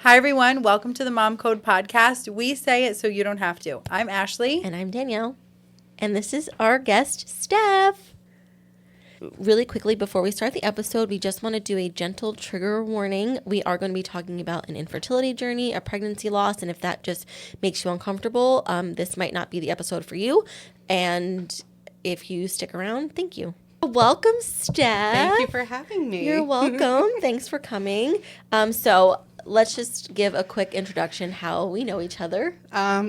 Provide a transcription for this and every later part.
Hi, everyone. Welcome to the Mom Code Podcast. We say it so you don't have to. I'm Ashley. And I'm Danielle. And this is our guest, Steph. Really quickly, before we start the episode, we just want to do a gentle trigger warning. We are going to be talking about an infertility journey, a pregnancy loss, and if that just makes you uncomfortable, this might not be the episode for you. And if you stick around, thank you. Welcome, Steph. Thank you for having me. You're welcome. Thanks for coming. So let's just give a quick introduction how we know each other.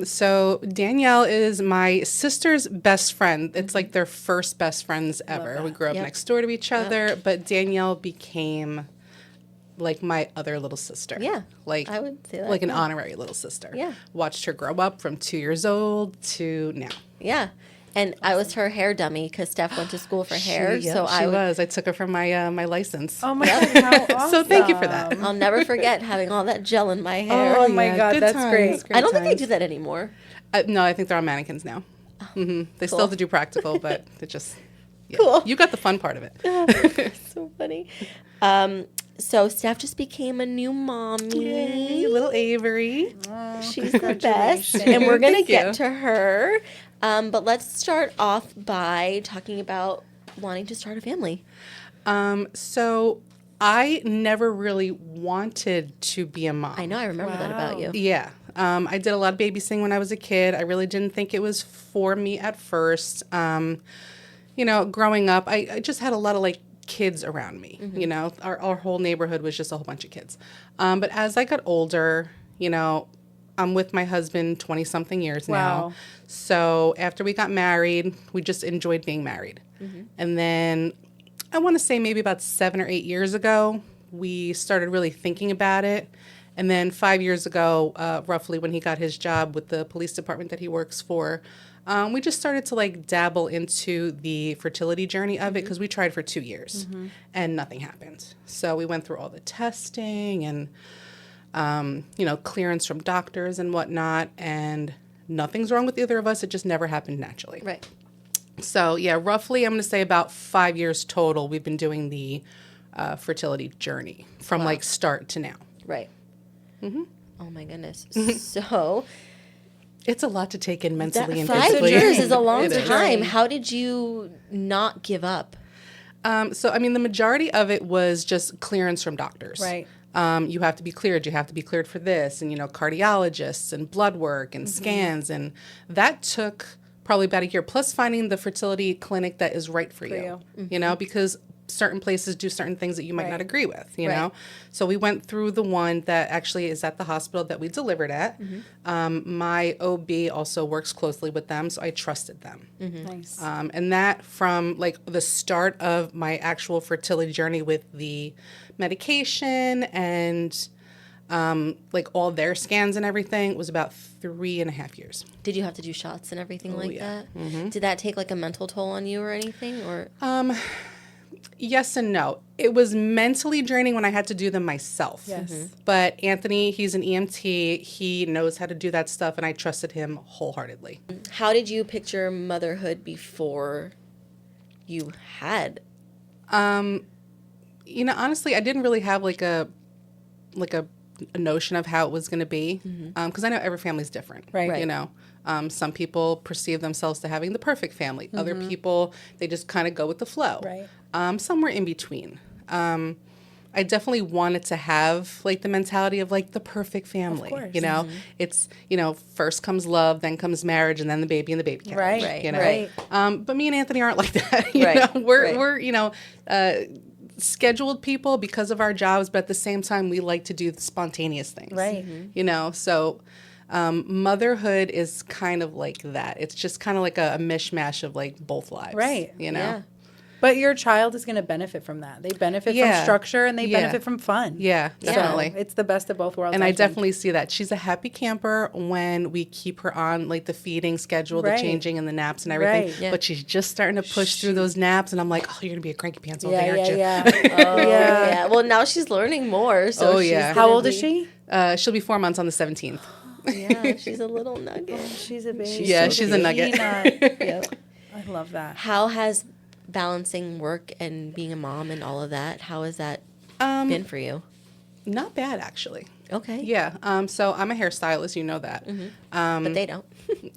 So Danielle is my sister's best friend. It's like their first best friends ever. We grew up next door to each other, but Danielle became like my other little sister. Yeah, like I would say that. Like an honorary little sister. Yeah. Watched her grow up from 2 years old to now. Yeah. And I was her hair dummy because Steph went to school for hair. So I was. I took her from my my license. Oh, my God. How awesome. So thank you for that. I'll never forget having all that gel in my hair. Oh, my God. Good That's times, great. I don't think they do that anymore. No, I think they're on mannequins now. They still have to do practical, but it just... Yeah. Cool. You got the fun part of it. So funny. So Steph just became a new mommy. Yay, little Avery. She's the best. And we're going to Thank get you. to her. But let's start off by talking about wanting to start a family. So I never really wanted to be a mom. I know. I remember that about you. Yeah. I did a lot of babysitting when I was a kid. I really didn't think it was for me at first. You know, growing up, I just had a lot of like kids around me. You know, our whole neighborhood was just a whole bunch of kids. But as I got older, you know, I'm with my husband 20-something years now. So after we got married, we just enjoyed being married. And then I want to say maybe about 7 or 8 years ago, we started really thinking about it. And then 5 years ago, roughly when he got his job with the police department that he works for, we just started to like dabble into the fertility journey of it because we tried for 2 years and nothing happened. So we went through all the testing and you know, clearance from doctors and whatnot, and nothing's wrong with either of us. It just never happened naturally. Right. So, yeah, roughly I'm going to say about 5 years total we've been doing the fertility journey from like start to now. Right. Oh, my goodness. So It's a lot to take in mentally and 5 physically. years is a long It is. time. How did you not give up? So, I mean, the majority of it was just clearance from doctors. Right. You have to be cleared. You have to be cleared for this, and, you know, cardiologists and blood work and scans. And that took probably about a year, plus finding the fertility clinic that is right for you, you know, because certain places do certain things that you might not agree with, you know. So we went through the one that actually is at the hospital that we delivered at. My OB also works closely with them, so I trusted them. Nice. And that from like the start of my actual fertility journey with the medication and like all their scans and everything was about 3.5 years. Did you have to do shots and everything like that? Did that take like a mental toll on you or anything? Or Yes and no. It was mentally draining when I had to do them myself. Yes. But Anthony, he's an EMT. He knows how to do that stuff, and I trusted him wholeheartedly. how did you picture motherhood before you had? You know, honestly, I didn't really have like a notion of how it was going to be, because I know every family's different. Right. You know, some people perceive themselves to having the perfect family. Other people, they just kind of go with the flow. Right. Somewhere in between. I definitely wanted to have like the mentality of like the perfect family. Of course. You know, it's, you know, first comes love, then comes marriage, and then the baby and the baby carriage. Right. You know, Right. But me and Anthony aren't like that. You Right. know, we're Right. we're you know. Scheduled people because of our jobs, but at the same time, we like to do the spontaneous things. Right. You know, so motherhood is kind of like that. It's just kind of like a mishmash of like both lives. Right. You know? Yeah. But your child is going to benefit from that. They benefit Yeah. from structure and they Yeah. benefit from fun. Yeah, definitely. So it's the best of both worlds. And I think. definitely see that. She's a happy camper when we keep her on like the feeding schedule, Right. the changing and the naps and everything. Right. Yeah. But she's just starting to push through those naps, and I'm like, oh, you're gonna be a cranky pants all day, Yeah, aren't you? yeah. Oh, yeah. Well, now she's learning more. So Oh, she's yeah. How gonna old is be- she? She'll be 4 months on the 17th. Yeah, she's a little nugget. She's a baby. Yeah, she's a nugget. Yep. I love that. How has balancing work and being a mom and all of that, how has that been for you? Not bad, actually. Okay. Yeah. So I'm a hairstylist. You know that. But they don't.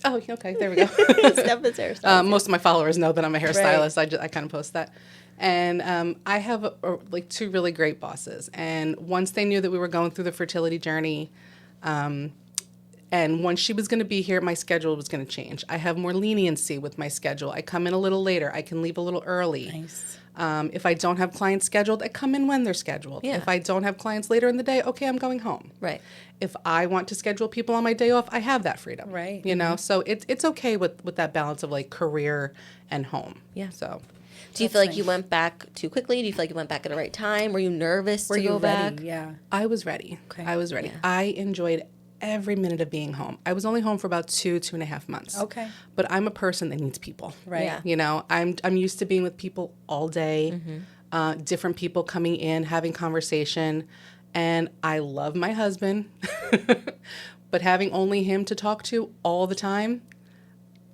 Oh, okay. There we go. Steph is hairstylist. Most of my followers know that I'm a hairstylist. I kind of post that. And I have like two really great bosses. And once they knew that we were going through the fertility journey, and once she was going to be here, my schedule was going to change. I have more leniency with my schedule. I come in a little later. I can leave a little early. Nice. If I don't have clients scheduled, I come in when they're scheduled. Yeah. If I don't have clients later in the day, okay, I'm going home. Right. If I want to schedule people on my day off, I have that freedom. Right. You know, so it's okay with that balance of like career and home. Yeah. So Do you feel like you went back too quickly? Do you feel like you went back at the right time? Were you nervous Were to you go ready? back? Yeah. I was ready. Okay. I was ready. Yeah. I enjoyed every minute of being home. I was only home for about 2.5 months. Okay. But I'm a person that needs people. Right. Yeah. You know, I'm used to being with people all day, different people coming in, having conversation, and I love my husband, but having only him to talk to all the time,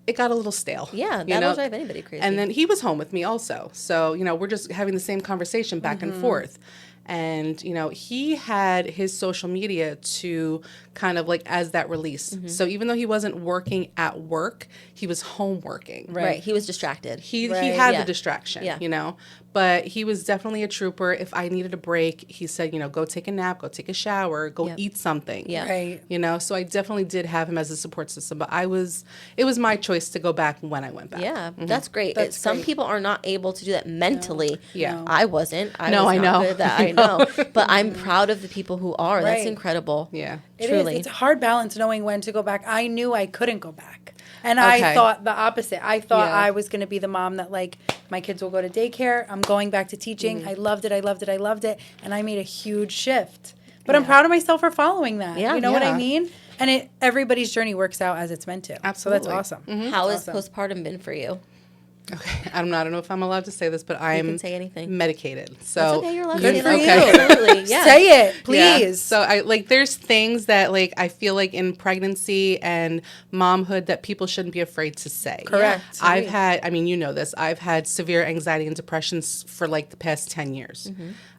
it got a little stale. Yeah, you that know? will drive anybody crazy. And then he was home with me also. So, you know, we're just having the same conversation back and forth. And, you know, he had his social media to kind of like as that release. So even though he wasn't working at work, he was home working. right. He was distracted. He Right. had Yeah. the distraction, Yeah. you know, but he was definitely a trooper. If I needed a break, he said, you know, go take a nap, go take a shower, go Yep. eat something. Yeah. Right. You know, so I definitely did have him as a support system, but it was my choice to go back when I went back. Yeah, that's great. That's Some great. people are not able to do that mentally. Yeah. No. I wasn't. I No, was I not know. good at that. I know. But I'm proud of the people who are. That's Right. incredible. Yeah. It is. Truly. It's a hard balance knowing when to go back. I knew I couldn't go back. And I Okay. thought the opposite. I thought Yeah. I was going to be the mom that, like, my kids will go to daycare. I'm going back to teaching. I loved it. I loved it. I loved it. And I made a huge shift. But I'm proud of myself for following that. Yeah. You know what I Yeah. mean? And everybody's journey works out as it's meant to. Absolutely. So that's awesome. How has Awesome. postpartum been for you? Okay. I don't know if I'm allowed to say this, but I'm can say anything. medicated. So That's okay. You're allowed Good to for say you. that. Absolutely. Yeah. Say it, Yeah. please. So I like there's things that like I feel like in pregnancy and momhood that people shouldn't be afraid to say. Correct. Yeah. I've had, I mean, you know this, I've had severe anxiety and depression for like the past 10 years.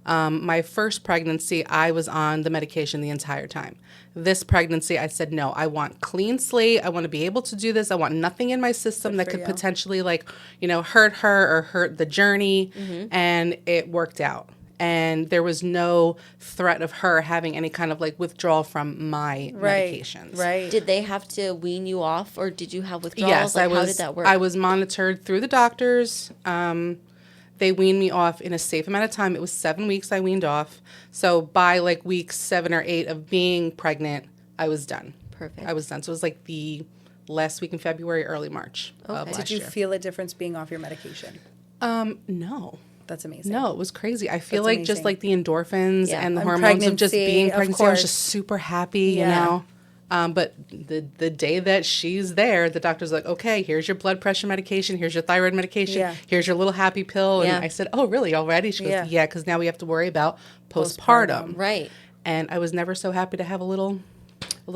My first pregnancy, I was on the medication the entire time. This pregnancy, I said, no, I want clean slate. I want to be able to do this. I want nothing in my system that for could you. potentially like, you know, hurt her or hurt the journey. And it worked out. And there was no threat of her having any kind of like withdrawal from my right. medications. Right. Did they have to wean you off, or did you have withdrawals? Yes, Like, I was. How did that work? I was monitored through the doctors. They weaned me off in a safe amount of time. It was 7 weeks I weaned off. So by like week 7 or 8 of being pregnant, I was done. Perfect. I was done. So it was like the last week in February, early March of Okay. last Did you year. feel a difference being off your medication? No. That's amazing. No, it was crazy. I feel That's like just amazing. like the endorphins Yeah. and the And hormones of just pregnancy, being of pregnant. I was course. just super happy, Yeah. you know. But the day that she's there, the doctor's like, okay, here's your blood pressure medication, here's your thyroid medication, Yeah. here's your little happy pill. Yeah. And I said, oh, really, already? She goes, Yeah. yeah, because now we have to worry about postpartum. Right. And I was never so happy to have a little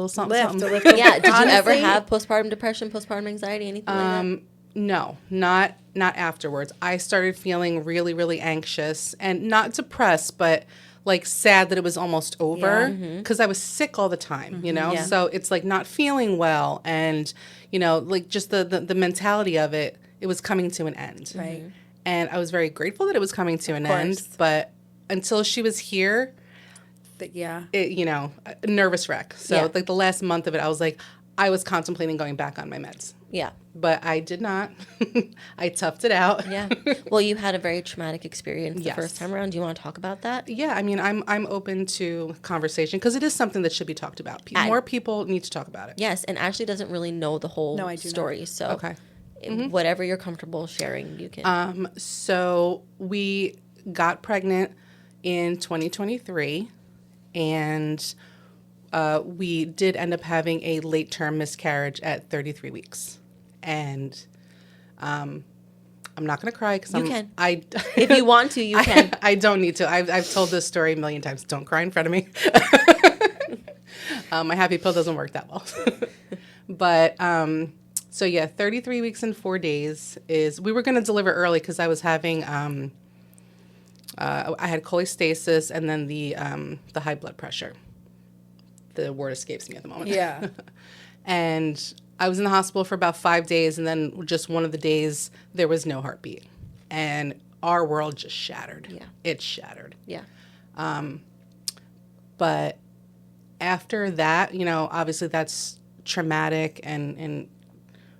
something, Lift, something. a lift. Yeah. Did you ever Honestly, have postpartum depression, postpartum anxiety, anything like that? No, not afterwards. I started feeling really, really anxious and not depressed, but like sad that it was almost over because I was sick all the time, you know? Yeah. So it's like not feeling well and, you know, like just the mentality of it, it was coming to an end. Right. And I was very grateful that it was coming to an end, course. but until she was here, Yeah. it, you know, a nervous wreck. So Yeah. like the last month of it, I was like, I was contemplating going back on my meds. Yeah. But I did not. I toughed it out. Yeah. Well, you had a very traumatic experience the Yes. first time around. Do you want to talk about that? Yeah, I mean, I'm open to conversation because it is something that should be talked about. More people need to talk about it. Yes, and Ashley doesn't really know the whole No, I do not. story. So Okay. whatever you're comfortable sharing, you can. So we got pregnant in 2023, and we did end up having a late term miscarriage at 33 weeks. And I'm not going to cry because You can. I If you want to, you can. I don't need to. I've told this story a million times. Don't cry in front of me. My happy pill doesn't work that well. But so yeah, 33 weeks and 4 days is. We were going to deliver early because I was having. I had cholestasis and then the high blood pressure. the word escapes me at the moment. Yeah. And I was in the hospital for about 5 days, and then just one of the days there was no heartbeat, and our world just shattered. Yeah. It shattered. Yeah. But after that, you know, obviously that's traumatic, and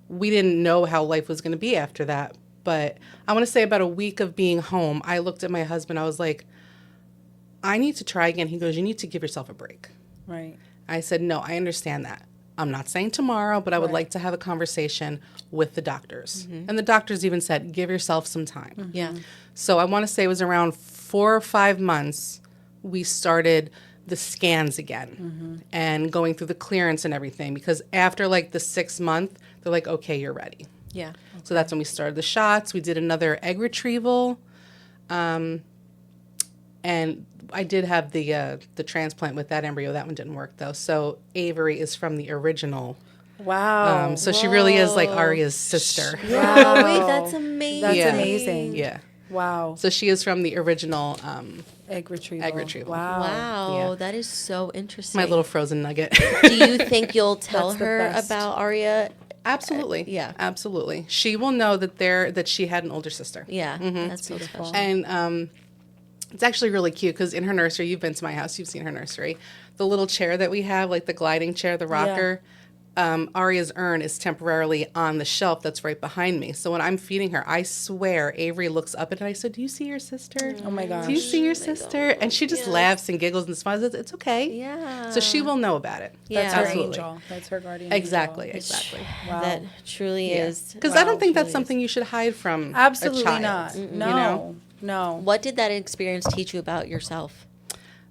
we didn't know how life was going to be after that. But I want to say about a week of being home, I looked at my husband. I was like, I need to try again. He goes, you need to give yourself a break. Right. I said, no, I understand that. I'm not saying tomorrow, but I would like to have a conversation with the doctors. And the doctors even said, give yourself some time. Yeah. So I want to say it was around 4 or 5 months we started the scans again and going through the clearance and everything, because after like the 6th month, they're like, okay, you're ready. Yeah. So that's when we started the shots. We did another egg retrieval. And I did have the transplant with that embryo. That one didn't work though. So Avery is from the original. Wow. So she really is like Aria's sister. Wow. Wait, that's amazing. That's Yeah. amazing. Yeah. Wow. So she is from the original Egg retrieval. egg retrieval. Wow. Wow. Yeah. That is so interesting. My little frozen nugget. Do you think you'll tell That's the her best. about Aria? Absolutely. Yeah. Absolutely. She will know that she had an older sister. Yeah. That's so beautiful. special. And it's actually really cute because in her nursery, you've been to my house, you've seen her nursery, the little chair that we have, like the gliding chair, the rocker, Aria's urn is temporarily on the shelf that's right behind me. So when I'm feeding her, I swear Avery looks up at it and I said, do you see your sister? Oh my gosh. Do you see your sister? And she just laughs and giggles and smiles. It's okay. Yeah. So she will know about it. Yeah. That's her Absolutely. angel. That's her guardian Exactly. angel. Exactly. Wow. That truly is. Because I don't think that's truly something you should hide from Absolutely a child. not. You No. know? No. What did that experience teach you about yourself?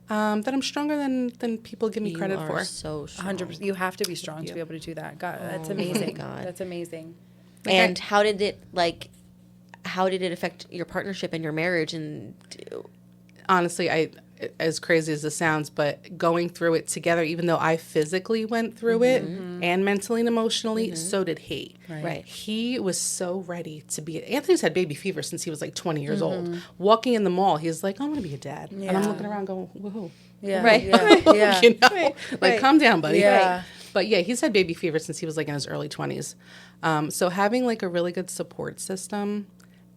That I'm stronger than people give me credit You are for. so strong. 100%. You have to be strong to be able to do that. God, that's amazing. God. That's amazing. And how did it affect your partnership and your marriage? And Honestly, as crazy as this sounds, but going through it together, even though I physically went through it and mentally and emotionally, so did he. right. He was so ready to be. Anthony's had baby fever since he was like 20 years old. Walking in the mall, he's like, I want to be a dad. And I'm Yeah. looking around going, woohoo. Yeah. Right. Yeah. Yeah. You know? Like, calm down, buddy. Yeah. But yeah, he's had baby fever since he was like in his early 20s. So having like a really good support system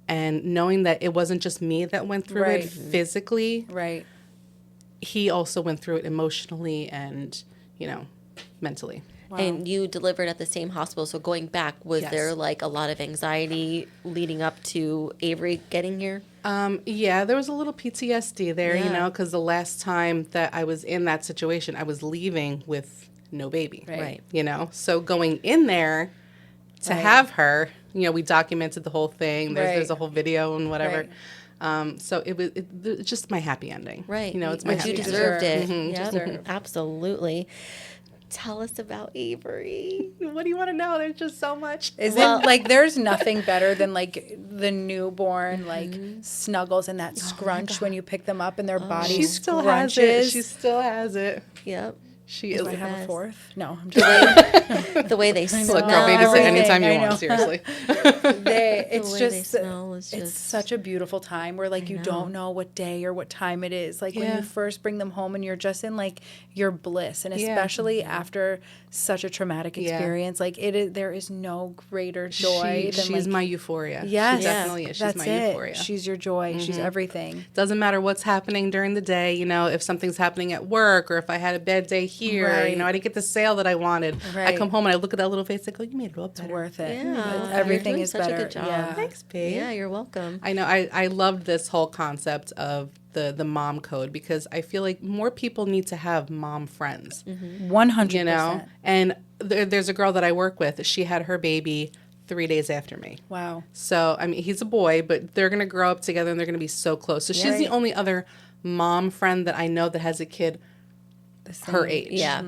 and knowing that it wasn't just me that went through Right. it physically, Right. he also went through it emotionally and, mentally. Wow. And you delivered at the same hospital. So going back, was Yes. there like a lot of anxiety leading up to Avery getting here? Yeah, there was a little PTSD there, Yeah. because the last time that I was in that situation, I was leaving with no baby. Right. So going in there to Right. have her, we documented the whole thing. There's Right. a whole video and whatever. Right. So it's just my happy ending. Right. It's my But happy you ending. deserved it. Deserved. Yep. Deserved. Absolutely. Tell us about Avery. What do you want to know? There's just so much. Isn't like there's nothing better than like the newborn like snuggles and that scrunch when you pick them up and their body She still scrunches. has it. She still has it. Yep. She Do is. I have best. a fourth? No, I'm just The way they smell. Look, girl, babysit everything, anytime you I want. know. Seriously. it's way just they smell is it's just- such a beautiful time where like you don't know what day or what time it is. Like when Yeah. you first bring them home and you're just in like your bliss, and Yeah. especially after such a traumatic Yeah. experience, like there is no greater joy than She's like my euphoria. yes, She definitely is. She's that's my it. euphoria. She's your joy. She's everything. Doesn't matter what's happening during the day, if something's happening at work or if I had a bad day here, Right. I didn't get the sale that I wanted. I Right. come home and I look at that little face, I go, you made it all better. Worth it. Yeah. Everything You're doing is such a better. good job. Yeah. Thanks, babe. Yeah, you're welcome. I know. I loved this whole concept of the mom code because I feel like more people need to have mom friends. 100%. And there's a girl that I work with. She had her baby 3 days after me. Wow. So, he's a boy, but they're going to grow up together and they're going to be so close. So she's the only other mom friend that I know that has a kid her age. Yeah.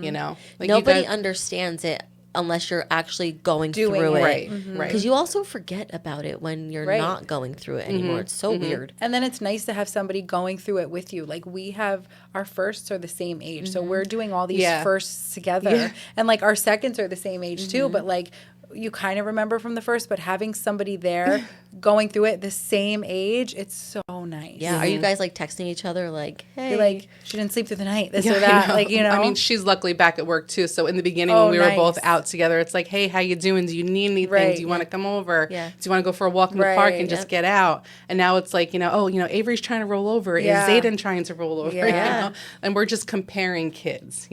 Like Nobody you guys, understands it unless you're actually going Doing through it. it. right, right. Because you also forget about it when you're Right. not going through it anymore. It's so weird. And then it's nice to have somebody going through it with you. Like we have our firsts are the same age. So we're doing all these Yeah. firsts together. Yeah. And like our seconds are the same age too. But like you kind of remember from the first, but having somebody there going through it the same age, it's so nice. Yeah. Are you guys like texting each other like, hey, You're like, she didn't sleep through the night, this Yeah, or I that. know. Like, you know. I mean, she's luckily back at work too. So in the beginning, Oh, when we were both nice. out together, it's like, hey, how you doing? Do you need anything? Right, Do you want to come over? Yeah. Do you want to go for a walk in the park Right, and just yep. get out? And now it's like, Avery's trying to roll over. Yeah. Is Zayden trying to roll over? Yeah. And we're just comparing kids,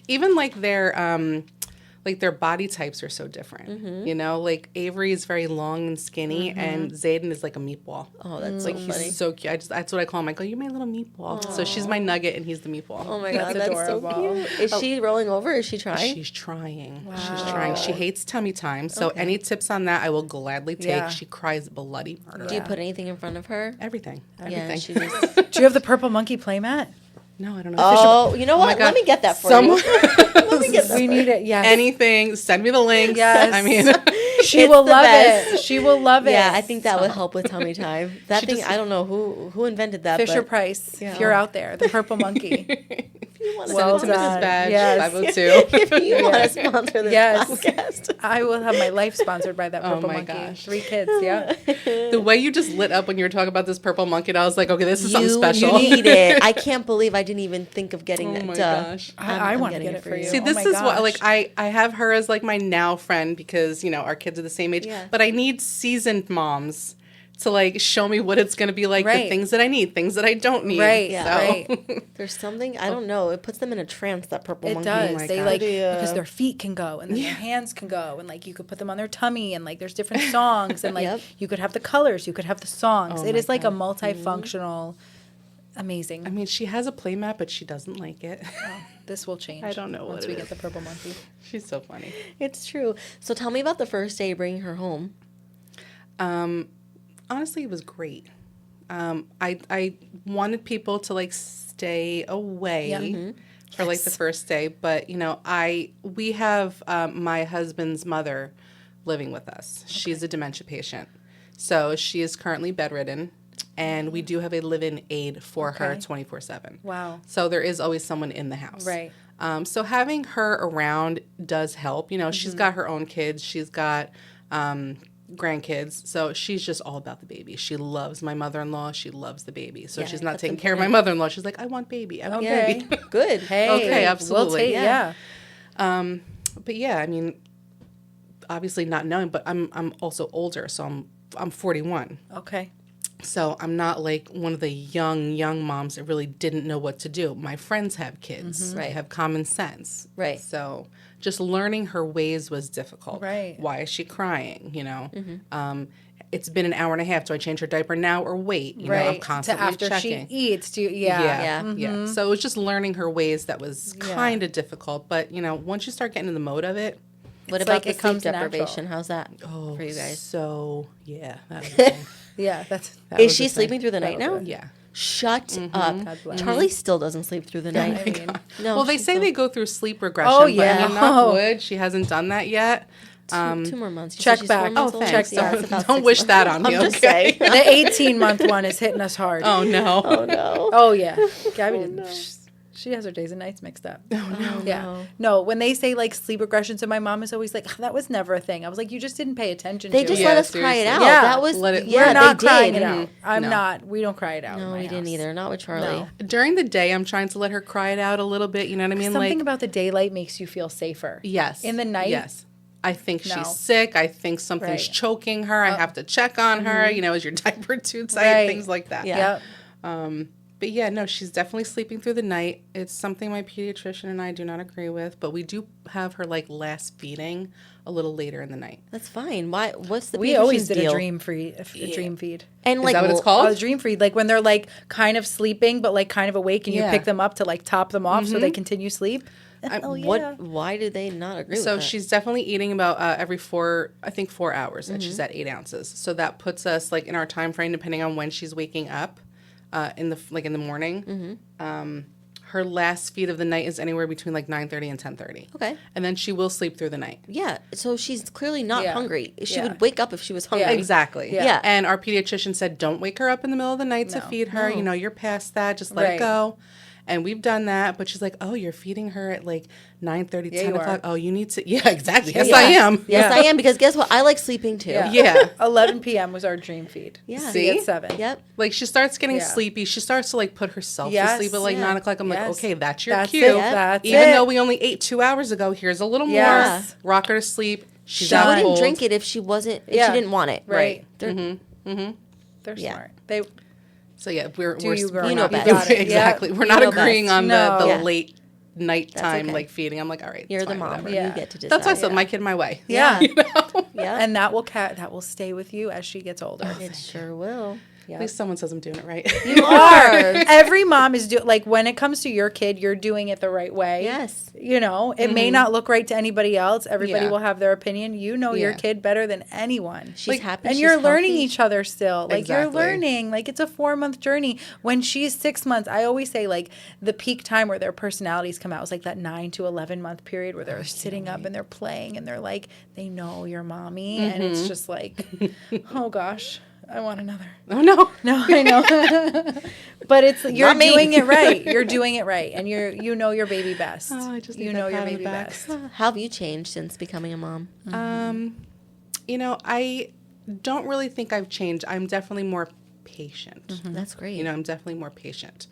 even like their body types are so different, like Avery is very long and skinny and Zayden is like a meatball. oh, that's Like so funny. he's so cute. That's what I call him. I go, you're my little meatball. So she's my nugget and he's the meatball. Oh my God, That's that's so adorable. cute. Is she rolling over? Is she trying? She's trying. She's trying. She hates tummy time. So any tips on that, I will gladly take. Yeah. She cries bloody murder. Do you put anything in front of her? Everything. Yeah, Everything. she just. Do you have the purple monkey playmat? No, I don't know. Oh, you know my what? God. Let me get that for Someone- you. Let me get that. We need it. Yes. Anything. Send me the links. Yes. I mean, She It's will the love best. it. She will love it. Yeah, I think that would help with tummy time. That thing, I don't know who invented that. Fisher but Price. Yeah. If you're out there, the purple monkey. if you want to Well send it to Mrs. done. Badge, Yes. 502. if you want to sponsor this Yes. podcast. I will have my life sponsored by that Oh purple my monkey. gosh. 3 kids. Yeah. The way you just lit up when you were talking about this purple monkey, and I was like, okay, this is something special. You need it. I can't believe I didn't even think of getting Oh it. my gosh. I I'm want to getting get it for you. See, Oh this my is what, gosh. like, I have her as, like, my now friend because, our kids are the same age. Yeah. But I need seasoned moms to, like, show me what it's going to be like, the Right. things that I need, things that I don't need. Right. Yeah. So. Right. There's something, I don't know, it puts them in a trance, that purple It monkey. does. my They God. like Yeah. because their feet can go and then their hands can go and like you could put them on their tummy and like there's different songs and like Yep. you could have the colors, you could have the songs. Oh It my is like a God. multifunctional, amazing. I mean, she has a playmat, but she doesn't like it. This will change. I don't know what once it we is. get the purple monkey. She's so funny. It's true. So tell me about the first day bringing her home. Honestly, it was great. I wanted people to like stay away Yeah. for like the first day, but we have my husband's mother living with us. She's a dementia patient, so she is currently bedridden, and we do have a live-in aide for her Okay. 24/7. Wow. So there is always someone in the house. Right. So having her around does help. She's got her own kids. She's got grandkids. So she's just all about the baby. She loves my mother-in-law. She loves the baby. So she's not that's taking care of my mother-in-law. She's like, I want baby. I want Okay. baby. Good. Hey. Okay, We'll absolutely. take, yeah. But yeah, I mean, obviously not knowing, but I'm also older. So I'm 41. Okay. So I'm not like one of the young moms that really didn't know what to do. My friends have kids. Right. They have common sense. Right. So just learning her ways was difficult. Right. Why is she crying? It's been an hour and a half. Do I change her diaper now or wait? I'm Right. constantly to after checking. she eats. Do yeah. Yeah. Yeah. So it was just learning her ways that was kind of difficult. But, once you start getting in the mode of it, What It's about like the it comes sleep natural. deprivation? How's that for you guys? So, yeah. That was the thing. Yeah. That's That Is was she the thing. sleeping through the night now? Yeah. Shut up. God bless. Charlie still doesn't sleep through the night. I mean, No, Well, they she's say so- they go through sleep regression. Oh, But, yeah. knock wood, she hasn't done that yet. two more months. You check said she's back. 4 months Oh, old? Thanks. Yeah, it's about Don't 6 wish months. that on me, I'm just okay? saying. the 18-month one is hitting us hard. Oh, no. Oh no. Oh yeah, Gabby. She has her days and nights mixed up. Oh, Yeah. no. No, when they say like sleep regression, so my mom is always like, "Oh, that was never a thing." I was like, you just didn't pay attention They to just it. Yeah, let us cry it seriously. out. Yeah. That was Let it- yeah, We're not they crying did. it out. I'm No. not. We don't cry it out. No, in my we didn't house. either. Not with Charlie. No. During the day, I'm trying to let her cry it out a little bit. You know what I mean? Something Like, about the daylight makes you feel safer. yes. In the night? Yes. I think No. she's sick. I think something's Right. choking her. I have to check on her. Is your diaper too tight? Right. Things like that. Yeah. Yep. But yeah, no, she's definitely sleeping through the night. It's something my pediatrician and I do not agree with, but we do have her like last feeding a little later in the night. That's fine. Why? What's the We always pediatrician's did deal? a dream feed. And like, that what it's well, called? A dream feed, like when they're like kind of sleeping but like kind of awake, and you Yeah. pick them up to like top them off so they continue sleep. Oh yeah. What? Why do they not agree So with that? she's definitely eating about every 4 hours, and she's at 8 ounces. So that puts us like in our time frame, depending on when she's waking up, in the morning. Her last feed of the night is anywhere between like 9:30 and 10:30. Okay. And then she will sleep through the night. Yeah. So she's clearly not Yeah. hungry. She Yeah. would wake up if she was hungry. Yeah. Exactly. Yeah. And our pediatrician said, don't wake her up in the middle of the night to No. feed her. No. You're past that. Just let Right. it go. And we've done that, but she's like, oh, you're feeding her at like 9:30, Yeah, 10 you o'clock. are. Oh, you need to. Yeah, exactly. Yes, Yeah. I am. Yes, Yeah. I am, because guess what? I like sleeping too. Yeah. 11 p.m. was our dream feed. Yeah. See? At 7. Yep. Like she starts getting Yeah. sleepy. She starts to like put herself Yes. to sleep at like Yeah. 9 o'clock. I'm like, Yes. okay, that's your That's cue. it. Yep. That's Even it. though we only ate 2 hours ago, here's a little Yeah. more. Rock her to sleep. She's She out wouldn't cold. drink it if she wasn't, if Yeah. she didn't want it. Right. They're- They're Yeah. smart. They So yeah, we're you girl You know not. best. got it. exactly. Yeah. We're not You know agreeing best. on No. the Yeah. late nighttime okay. like feeding. I'm like, all right, You're it's the fine, mom. whatever. Yeah. You get to decide. That's why I said Yeah. my kid, my way. Yeah. Yeah. And that will stay with you as she gets older. It sure will. At least someone says I'm doing it right. You are. Every mom is like when it comes to your kid, you're doing it the right way. Yes. You know, it may not look right to anybody else. Everybody Yeah. will have their opinion. You know your Yeah. kid better than anyone. She's happy. And she's you're learning healthy. each other still. Like you're Exactly. learning. Like it's a 4-month journey. When she's 6 months, I always say like the peak time where their personalities come out is like that 9 to 11-month period where they're sitting up and they're playing and they're like they know your mommy and it's just like, oh gosh, I want another. Oh no. No, I know. But it's you're Not me. doing it right. You're doing it right, and you know your baby best. Oh, I just you need know that your pat on the baby back. best. How have you changed since becoming a mom? You know, I don't really think I've changed. I'm definitely more patient. That's great. You know, I'm definitely more patient.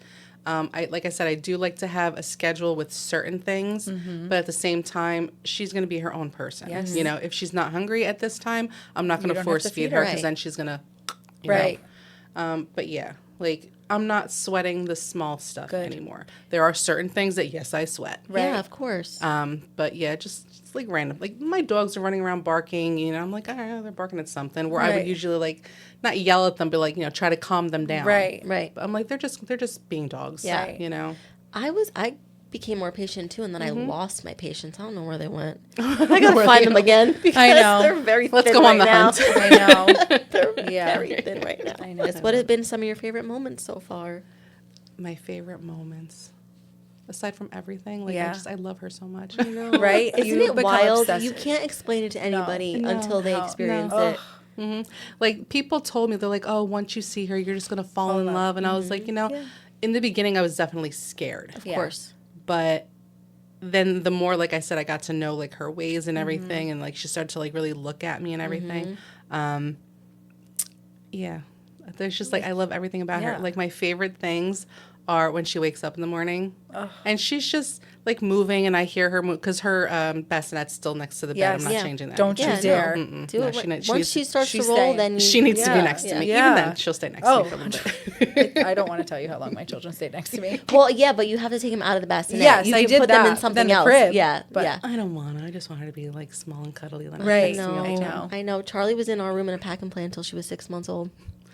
Like I said, I do like to have a schedule with certain things, but at the same time, she's going to be her own person. Yes. You know, if she's not hungry at this time, I'm not going don't to have force to feed feed her her. because Right. then she's going to, Right. But yeah, like I'm not sweating the small stuff Good. anymore. There are certain things that yes, I sweat. Right. Yeah, of course. But yeah, just like random. Like my dogs are running around barking, you know, I'm like, oh, they're barking at something where I Right. would usually like not yell at them, but like, you know, try to calm them down. Right. Right. But I'm like, they're just being dogs. Yeah. You know. I became more patient too, and then I lost my patience. I don't know where they went. I Where gotta they find them go. again because I know. they're very Let's thin go on right the now. hunt. I know. They're Yeah. very thin right now. I know. Yes. What have been some of your favorite moments so far? My favorite moments. Aside from everything, like Yeah. I love her so much. Right? Isn't You it become wild? obsessive. You can't explain it to anybody No. until they No. experience No. it. Like people told me, they're like, oh, once you see her, you're just gonna fall in love. And I was like, you know, in the beginning, I was definitely scared. Of Yeah. course. But then the more, like I said, I got to know like her ways and everything, and like she started to like really look at me and everything. Yeah, there's just like I love everything about Yeah. her. Like my favorite things are when she wakes up in the morning, and she's just like moving, and I hear her move because her bassinet's still next to the bed. Yes. I'm not Yeah. changing that. Don't you Yeah, no. dare. Do No, it. she Once needs- she starts to she's roll, staying. then She needs to be Yeah. next to me. Yeah. Even then, she'll stay next to me for a little bit. I don't want to tell you how long my children stayed next to me. Well, yeah, but you have to take them out of the bassinet. Yes, you I can did put them in that, something then the else. crib, Yeah, but- yeah. I don't want to. I just want her to be like small and cuddly. Then Right. No, I know. I know. Charlie was in our room in a pack and play until she was 6 months old.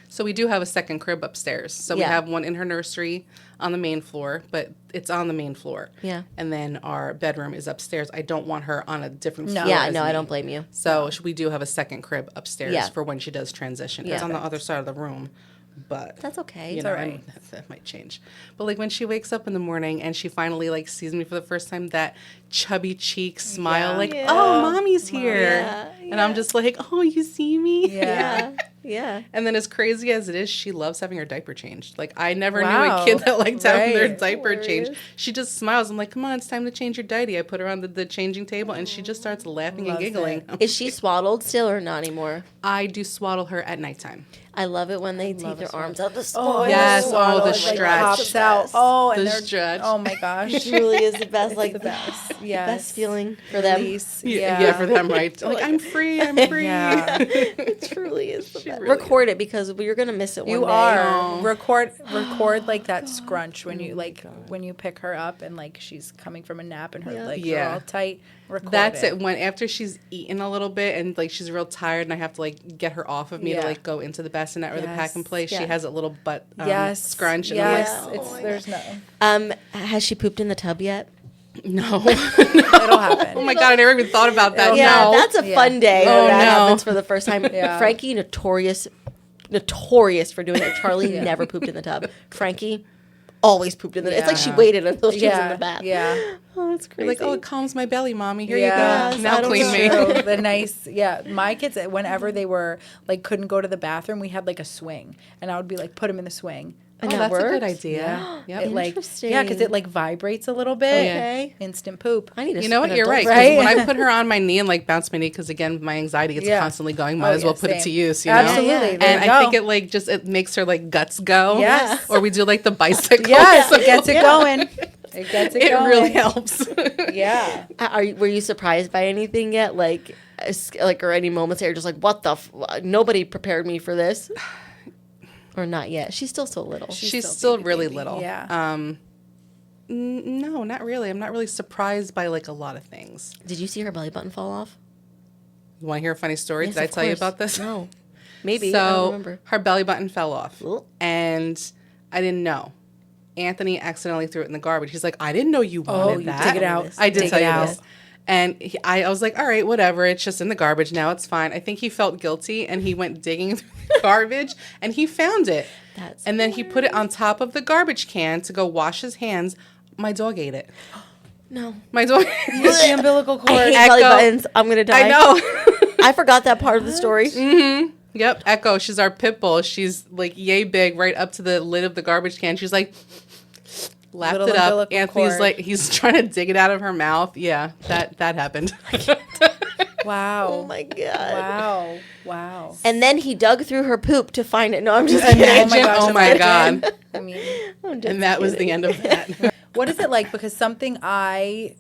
So we do have a second crib upstairs. So we Yeah. have one in her nursery on the main floor, but it's on the main floor. Yeah. And then our bedroom is upstairs. I don't want her on a different No. floor. Yeah, as no, I me. don't blame you. So we do have a second crib upstairs Yeah. for when she does transition. Yeah. It's on the other side of the room, but That's okay. you know, all right. that might change. But like when she wakes up in the morning and she finally like sees me for the first time, that chubby cheek smile, Yeah. like, Yeah. oh, mommy's here. Yeah, And I'm just like, oh, you see me? Yeah. Yeah. And then as crazy as it is, she loves having her diaper changed. Like I never knew Wow. a kid that liked having their Right. diaper changed. Hilarious. She just smiles. I'm like, come on, it's time to change your diaper. I put her on the changing table and she just starts laughing Loves and giggling. Is she swaddled still or not anymore? I do swaddle her at nighttime. I love it when they take their arms out the Oh, swaddle. Yes, oh, the it, stretch. pops out. Oh, and The they're stretch. Oh my gosh. It really is the best, like the best. Yes. best feeling for them. Release. Yeah, for them, right? Like, I'm free, I'm free. Yeah. It truly is the best. really Record it because you're gonna miss it one You day. are Oh. record like that scrunch when you like when you pick her up and like she's coming from a nap and her legs Yeah. are all tight. Record That's it. When after she's eaten a little bit and like she's real tired and I have to like get her off of me Yeah. to like go into the bassinet or the pack and play, Yeah. she has a little butt Yes. scrunch. And Yes. I'm like, It's there's no. Has she pooped in the tub yet? no. It'll happen. Oh my God, I never even thought about that. Yeah, No. that's a Yeah. fun day Oh, when that no. happens for the first time. Yeah. Frankie, notorious for doing it. Charlie never pooped in the tub. Frankie always pooped in the. It's like she Yeah. waited until she was in Yeah. the bath. Yeah. Oh, that's You're crazy. like, oh, it calms my belly, mommy. Here Yeah. you go. Yes, Now I don't clean know. me. True. The nice, yeah. My kids, whenever they were like couldn't go to the bathroom, we had like a swing, and I would be like, put them in the swing. And Oh, that that's a good worked? idea. Yep. It like Interesting. yeah, because it like vibrates a little bit. Okay. Instant poop. I need to You know what? an You're adult right. 'Cause Right? when I put her on my knee and like bounce my knee, because again, my anxiety gets Yeah. constantly going. Might Oh, as well yeah, put it to same. use. You know? Absolutely. Yeah. There And you I go. think it like just it makes her like guts go. Yes. Or we do like the bicycle. Yes, So it gets it going. It gets it it going. really helps. Yeah. Were you surprised by anything yet? Like or any moments that you're just like, what the? Nobody prepared me for this. Or not yet. She's still so little. She's still really little. Yeah. No, not really. I'm not really surprised by like a lot of things. Did you see her belly button fall off? You want to hear a funny story? Yes, Did I of tell you course. about this? No. Maybe. So I don't remember. her belly button fell off, Ooh. and I didn't know. Anthony accidentally threw it in the garbage. He's like, I didn't know you wanted you that. dig it out. I did Dig tell it you out. this. And I was like, all right, whatever. It's just in the garbage now. It's fine. I think he felt guilty, and he went digging through the garbage, and he found it. And then he put it on top of the garbage can to go wash his hands. My dog ate it. No. My dog. With the umbilical cord. I hate belly Echo. buttons. I'm going to die. I know. I forgot that part of the story. Yep, Echo. She's our pit bull. She's like yay big, right up to the lid of the garbage can. She's like, lapped Little it up. umbilical Anthony's cord. like, he's trying to dig it out of her mouth. Yeah, that happened. Wow. Oh my God. Wow. Wow. And then he dug through her poop to find it. No, I'm just Imagine. kidding. Oh my God. I mean, I'm just And that was the kidding. end of that. what is it like? Because something I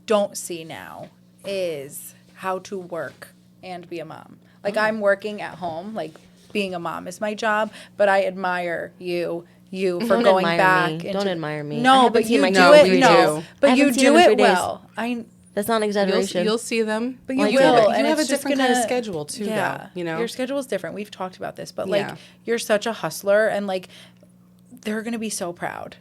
don't see now is how to work and be a mom. Like I'm working at home, like being a mom is my job, but I admire you for Don't going admire back. me. into- Don't admire me. I No, haven't but seen you my do No, it. we No, do. but I you haven't seen do them in 3 it days. well. That's not an exaggeration. You'll see them. But you Well, will. You and have a it's just different kind of gonna- schedule too, though. You know? Your schedule is different. We've talked about this, but like Yeah. you're such a hustler, and like they're gonna be so proud.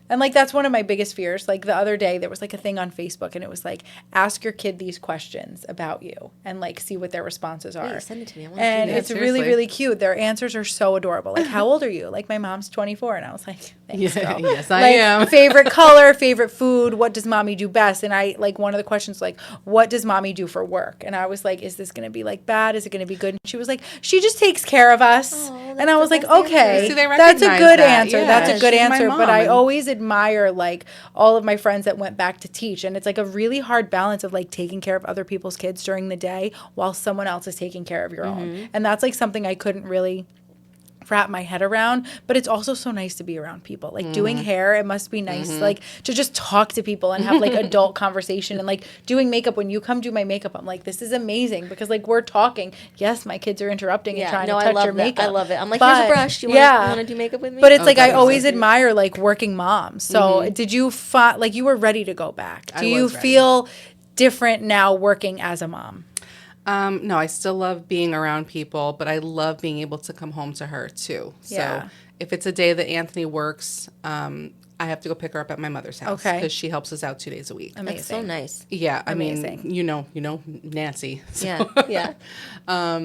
And like that's one of my biggest fears. Like the other day there was like a thing on Facebook, and it was like, ask your kid these questions about you and like see what their responses are. Wait, send it to me. I wanna And see that. it's really, seriously. really cute. Their answers are so adorable. Like, how old are you? Like my mom's 24, and I was like, thanks, girl. Yes, I Like, am. favorite color, favorite food, what does mommy do best? And I like one of the questions like, what does mommy do for work? And I was like, is this gonna be like bad? Is it gonna be good? And she was like, she just takes care of us. Oh, and that's I the was like, best answer. okay, See, they that's a recognize good that. answer. Yeah, That's a good she's my answer. But mom, I and- always admire like all of my friends that went back to teach, and it's like a really hard balance of like taking care of other people's kids during the day while someone else is taking care of your own. And that's like something I couldn't really wrap my head around, but it's also so nice to be around people. Like doing hair, it must be nice like to just talk to people and have like adult conversation, and like doing makeup. When you come do my makeup, I'm like, this is amazing because like we're talking. Yes, my kids are interrupting and trying to I touch love your that. makeup. I love it. I'm like, here's a But- brush. You want to do makeup with me? But it's like I definitely. always admire like working moms. So did you find like you were ready to go back? Do you was ready. feel different now working as a mom? No, I still love being around people, but I love being able to come home to her too. Yeah. So if it's a day that Anthony works, I have to go pick her up at my mother's house Okay. because she helps us out 2 days a week. Amazing. That's so nice. Yeah, I Amazing. mean, you know, Nancy. So- Yeah. Yeah.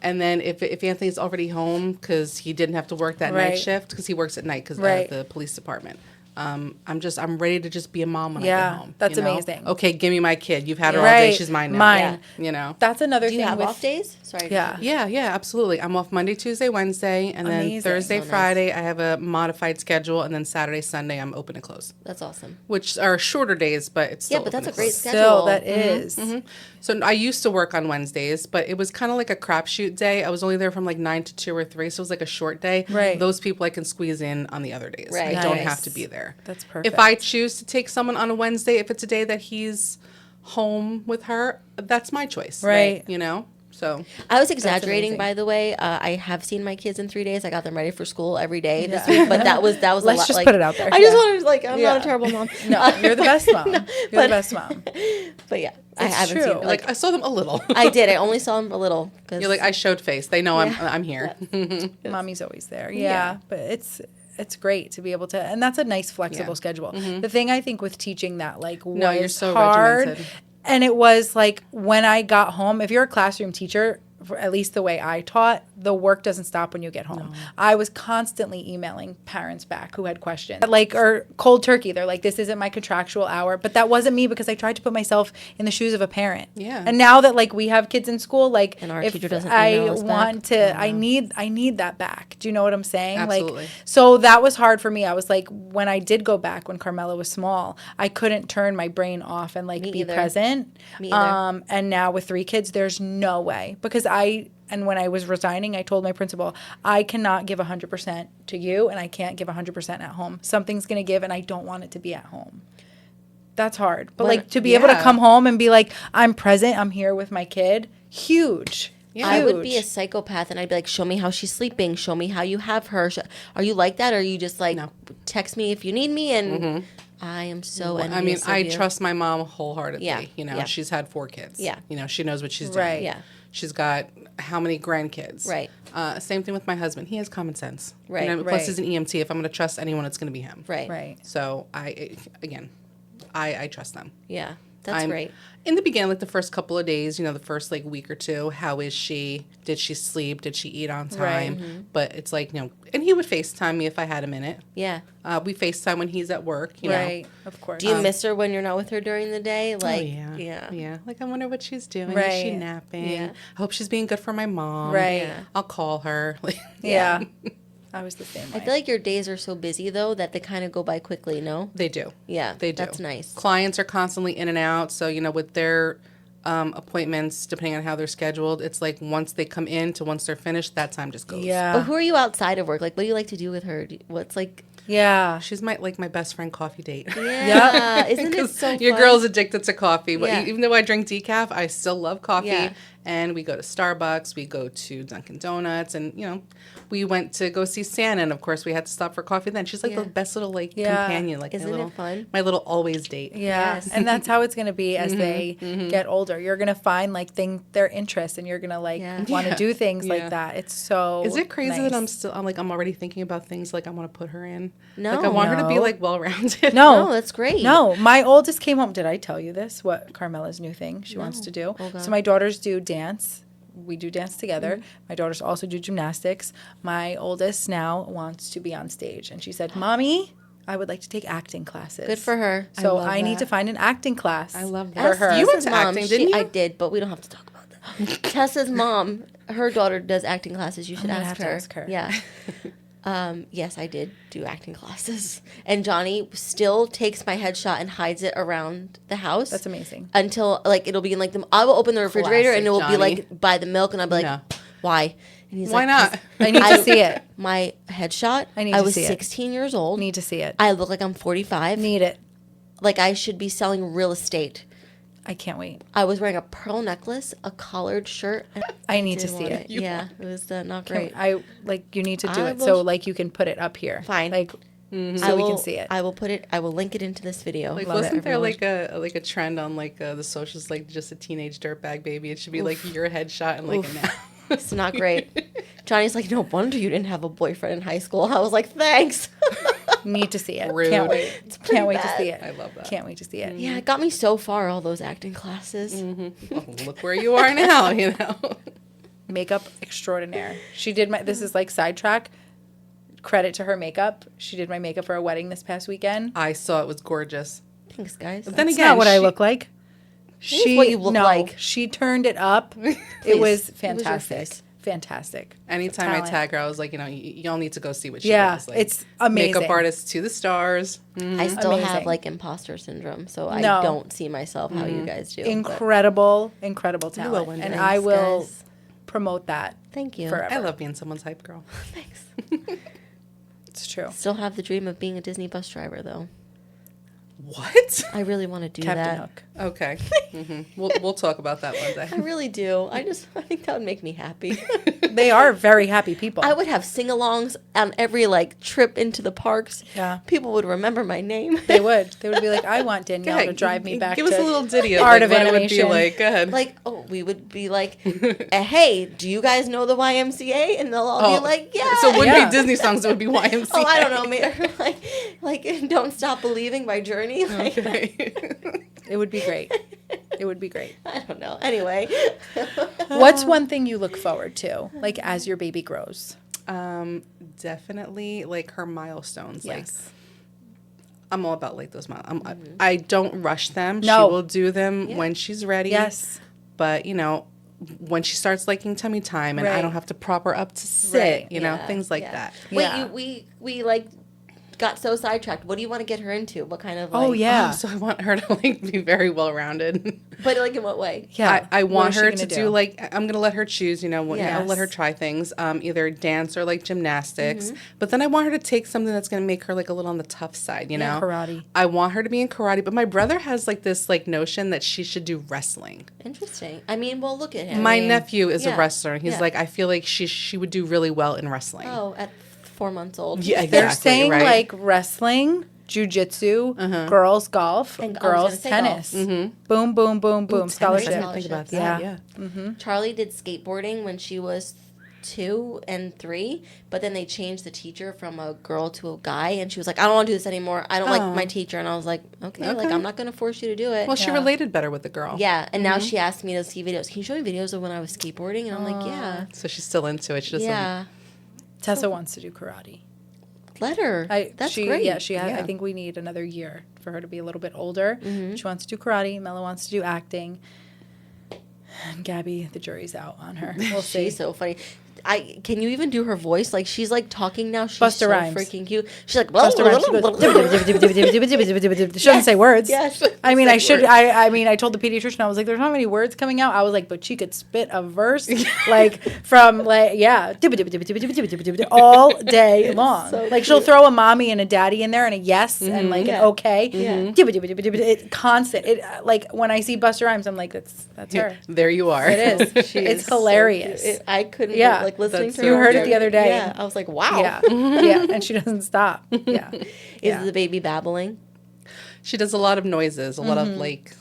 And then if Anthony's already home because he didn't have to work that Right. night shift because he works at night because Right. of the police department. I'm ready to just be a mom when I Yeah, get home. that's you know? amazing. Okay, give me my kid. You've had her all day. Right. She's mine now. Mine. You know. That's another Do you thing have with off days? Sorry. Yeah. Yeah, absolutely. I'm off Monday, Tuesday, Wednesday, and then Amazing. Thursday, So nice. Friday, I have a modified schedule, and then Saturday, Sunday, I'm open and close, That's awesome. which are shorter days, but it's still Yeah, but open that's a and great close. schedule. Still, that is. So I used to work on Wednesdays, but it was kind of like a crapshoot day. I was only there from like 9 to 2 or 3, so it was like a short day. Right. Those people I can squeeze in on the other days. Right. I don't Nice. have to be there. That's perfect. If I choose to take someone on a Wednesday, if it's a day that he's home with her, that's my choice. Right. You know? So I was exaggerating, amazing. by the way. I have seen my kids in 3 days. I got them ready for school every day this week, but that was a Let's lot. just like, put it out there. I just Yeah. wanted to like, I'm not Yeah. a terrible mom. No, you're the best mom. You're the but- best mom. But yeah, I It's haven't true. seen like like I saw them a little. I did. I only saw them a little. Cause You're like, I showed face. They know I'm here. Mommy's always there. Yeah, but it's great to be able to, and that's a nice flexible Yeah. schedule. The thing I think with teaching that like was No, you're so hard, regimented. and it was like when I got home. If you're a classroom teacher, at least the way I taught, the work doesn't stop when you get home. I was constantly emailing parents back who had questions. Like, or cold turkey. They're like, this isn't my contractual hour. But that wasn't me because I tried to put myself in the shoes of a parent. Yeah. And now that like we have kids in school, like And our if teacher doesn't I email us want back. to, I need that back. Do you know what I'm saying? Absolutely. Like, so that was hard for me. I was like, when I did go back when Carmela was small, I couldn't turn my brain off and like Me be either. present. Me either. And now with 3 kids, there's no way because and when I was resigning, I told my principal, I cannot give 100% to you and I can't give 100% at home. Something's going to give and I don't want it to be at home. That's hard. But like to be able to come home and be like, I'm present, I'm here with my kid, huge. Yeah. I would be a psychopath and I'd be like, show me how she's sleeping. Show me how you have her. Are you like that? Or are you just like, text me if you need me? And I am so envious I of you. trust my mom wholeheartedly. Yeah. You know, Yeah. she's had 4 kids. Yeah. You know, she knows what she's doing. Right. Yeah. She's got how many grandkids? Right. Same thing with my husband. He has common sense. Right. You know, Right. plus, he's an EMT. If I'm going to trust anyone, it's going to be him. Right. Right. So I trust them. Yeah. That's great. In the beginning, like the first couple of days, you know, the first like week or two, how is she? Did she sleep? Did she eat on time? Right. But it's like, you know, and he would FaceTime me if I had a minute. Yeah. We FaceTime when he's at work, you know. Right. Of course. Do you miss her when you're not with her during the day? Like, Yeah. Like, I wonder what she's doing. Is Right. she napping? Yeah. I hope she's being good for my mom. Right. Yeah. I'll call her. Yeah. I was the same way. I feel like your days are so busy though that they kind of go by quickly. No. They do. Yeah. They do. That's nice. Clients are constantly in and out. So, you know, with their appointments, depending on how they're scheduled, it's like once they come in to once they're finished, that time just goes. But Yeah. who are you outside of work? Like, what do you like to do with her? What's like? Yeah. She's my best friend coffee date. Yeah. Isn't it so Your fun? girl's addicted to coffee. But Yeah. even though I drink decaf, I still love coffee. Yeah. And we go to Starbucks, we go to Dunkin' Donuts, and, you know, we went to go see Santa, and of course we had to stop for coffee then. She's like Yeah. the best little like Yeah. companion, like Isn't my it little, fun? my little always date. Yeah. Yes. And that's how it's going to be as they get older. You're going to find like their interests and you're going to like Yeah. want to Yeah. do things Yeah. like that. It's so Is it crazy that nice. I'm already thinking about things like I want to put her in? No. Like I want her to be No. like well-rounded. No. No, that's great. No, my oldest came home. Did I tell you this? What Carmela's new thing she wants to do? Oh, God. So my daughters do dance. We do dance together. My daughters also do gymnastics. My oldest now wants to be on stage. And she said, Mommy, I would like to take acting classes. Good for her. So love I need that. to find an acting class. I love that. For Ask her. You went Tessa's to mom. acting, didn't you? I did, but we don't have to talk about that. Tessa's mom, her daughter does acting classes. You should gonna ask have to her. ask her. Yeah. Yes, I did do acting classes. And Johnny still takes my headshot and hides it around the house. That's amazing. Until, like, it'll be in, like, I will open the refrigerator and Classic it will be, Johnny. like, by the milk. And I'll be like, No. why? And he's Why like, not? I need to see it. My headshot, I need I to was see it. 16 years old. Need to see it. I look like I'm 45. Need it. Like, I should be selling real estate. I can't wait. I was wearing a pearl necklace, a collared shirt. And I need to didn't see want it. Yeah, it was not Can't- great. I like you need to do I it will- so like you can put it up here. Fine. Like so we can see it. I will put it. I will link it into this video. Like, Love it. wasn't there Everyone. like a trend on like the socials, like just a teenage dirtbag baby? It should be like your headshot and like a now. It's not great. Johnny's like, no wonder you didn't have a boyfriend in high school. I was like, thanks. Need to see it. Rude. Can't wait. Can't wait to bad. see it. I love that. Can't wait to see it. Yeah, it got me so far. All those acting classes. Oh, look where you are now, you know. Makeup extraordinaire. She did my. This is like sidetrack. Credit to her makeup. She did my makeup for a wedding this past weekend. I saw it was gorgeous. Thanks, guys. Then That's again, not what I she- look like. She what you look no, like. She turned it up. It Please. was It was your fantastic. face. Fantastic. Anytime I Talent. tag her, I was like, you know, y'all need to go see what she Yeah, does. Like, it's amazing. Makeup artist to the stars. I still have Amazing. like imposter syndrome, so I No. don't see myself how you guys do. but Incredible will talent, one and day. I Thanks, will guys. promote that Thank you. forever. I love being someone's hype girl. Thanks. It's true. Still have the dream of being a Disney bus driver, though. What? I really want to do Captain that. Hook. Okay. We'll talk about that one I day. really do. I think that would make me happy. They are very happy people. I would have sing-alongs on every like trip into the parks. Yeah. People would remember my name. They would. They would be like, I want Danielle Go to ahead, drive me back Give to us a little ditty of Art like, of what it would Animation. be like. Go ahead. Like, oh, we would be like, hey, do you guys know the YMCA? And they'll all be like, yeah. So it wouldn't Yeah. be Disney songs, it would be YMCA. Oh, I don't know, maybe like Don't Stop Believing by Journey. Like, Okay. It would be great. It would be great. I don't know. Anyway, What's one thing you look forward to, like, as your baby grows? Definitely like her milestones. Like Yes. I'm all about like those I don't rush them. No. She will do them when she's ready. Yes. But, you know, when she starts liking tummy time and I Right. don't have to prop her up to sit, Right. you know, Yeah, things like yeah. that. Wait, Yeah. we like got so sidetracked. What do you want to get her into? What kind of like? Oh, yeah. So I want her to like be very well rounded. But like in what way? Yeah. I What want is she her gonna to do like I'm gonna let her choose, you know, I'll let her Yes. try things, either dance or like gymnastics. But then I want her to take something that's gonna make her like a little on the tough side, you know. Karate. I want her to be in karate, but my brother has like this like notion that she should do wrestling. Interesting. I mean, well, look at him. My nephew is a yeah, wrestler, and he's yeah. like, I feel like she would do really well in wrestling. Oh, at 4 months old. Yeah, They're exactly, saying right? like wrestling, jujitsu, girls golf, And I was girls gonna say tennis. golf. Boom, boom, boom, boom. I Scholarship. didn't think about that. Yeah. Yeah. Charlie did skateboarding when she was 2 and 3, but then they changed the teacher from a girl to a guy, and she was like, I don't want to do this anymore. I don't like my teacher. And I was like, okay, like I'm not going to force you to do it. Well, she related better with the girl. yeah, and now she asked me to see videos. Can you show me videos of when I was skateboarding? And I'm like, yeah. So she's still into it. She just Yeah. Tessa wants to do karate. Let her. That's great. Yeah, she has. Yeah. I think we need another year for her to be a little bit older. She wants to do karate. Mela wants to do acting. And Gabby, the jury's out on her. We'll see. She's so funny. Can you even do her voice? Like she's like talking now. She's Busta so Rhymes. freaking cute. She's like Busta Rhymes, she goes, she doesn't say words. Yes. I mean, Say I should. words. I mean, I told the pediatrician, I was like, "There's not many words coming out." I was like, "But she could spit a verse, like from like yeah, all day long. So like she'll throw a mommy and a daddy in there and a yes and like Yeah. an okay. Yeah. It constant. It like when I see Busta Rhymes, I'm like, that's her. There you are. It is. She It's is so hilarious. cute. I couldn't Yeah. like listening to You her. heard it the other day. Yeah, I was like, wow. Yeah, yeah, and she doesn't stop. Yeah, Is the baby babbling? She does a lot of noises, a lot of like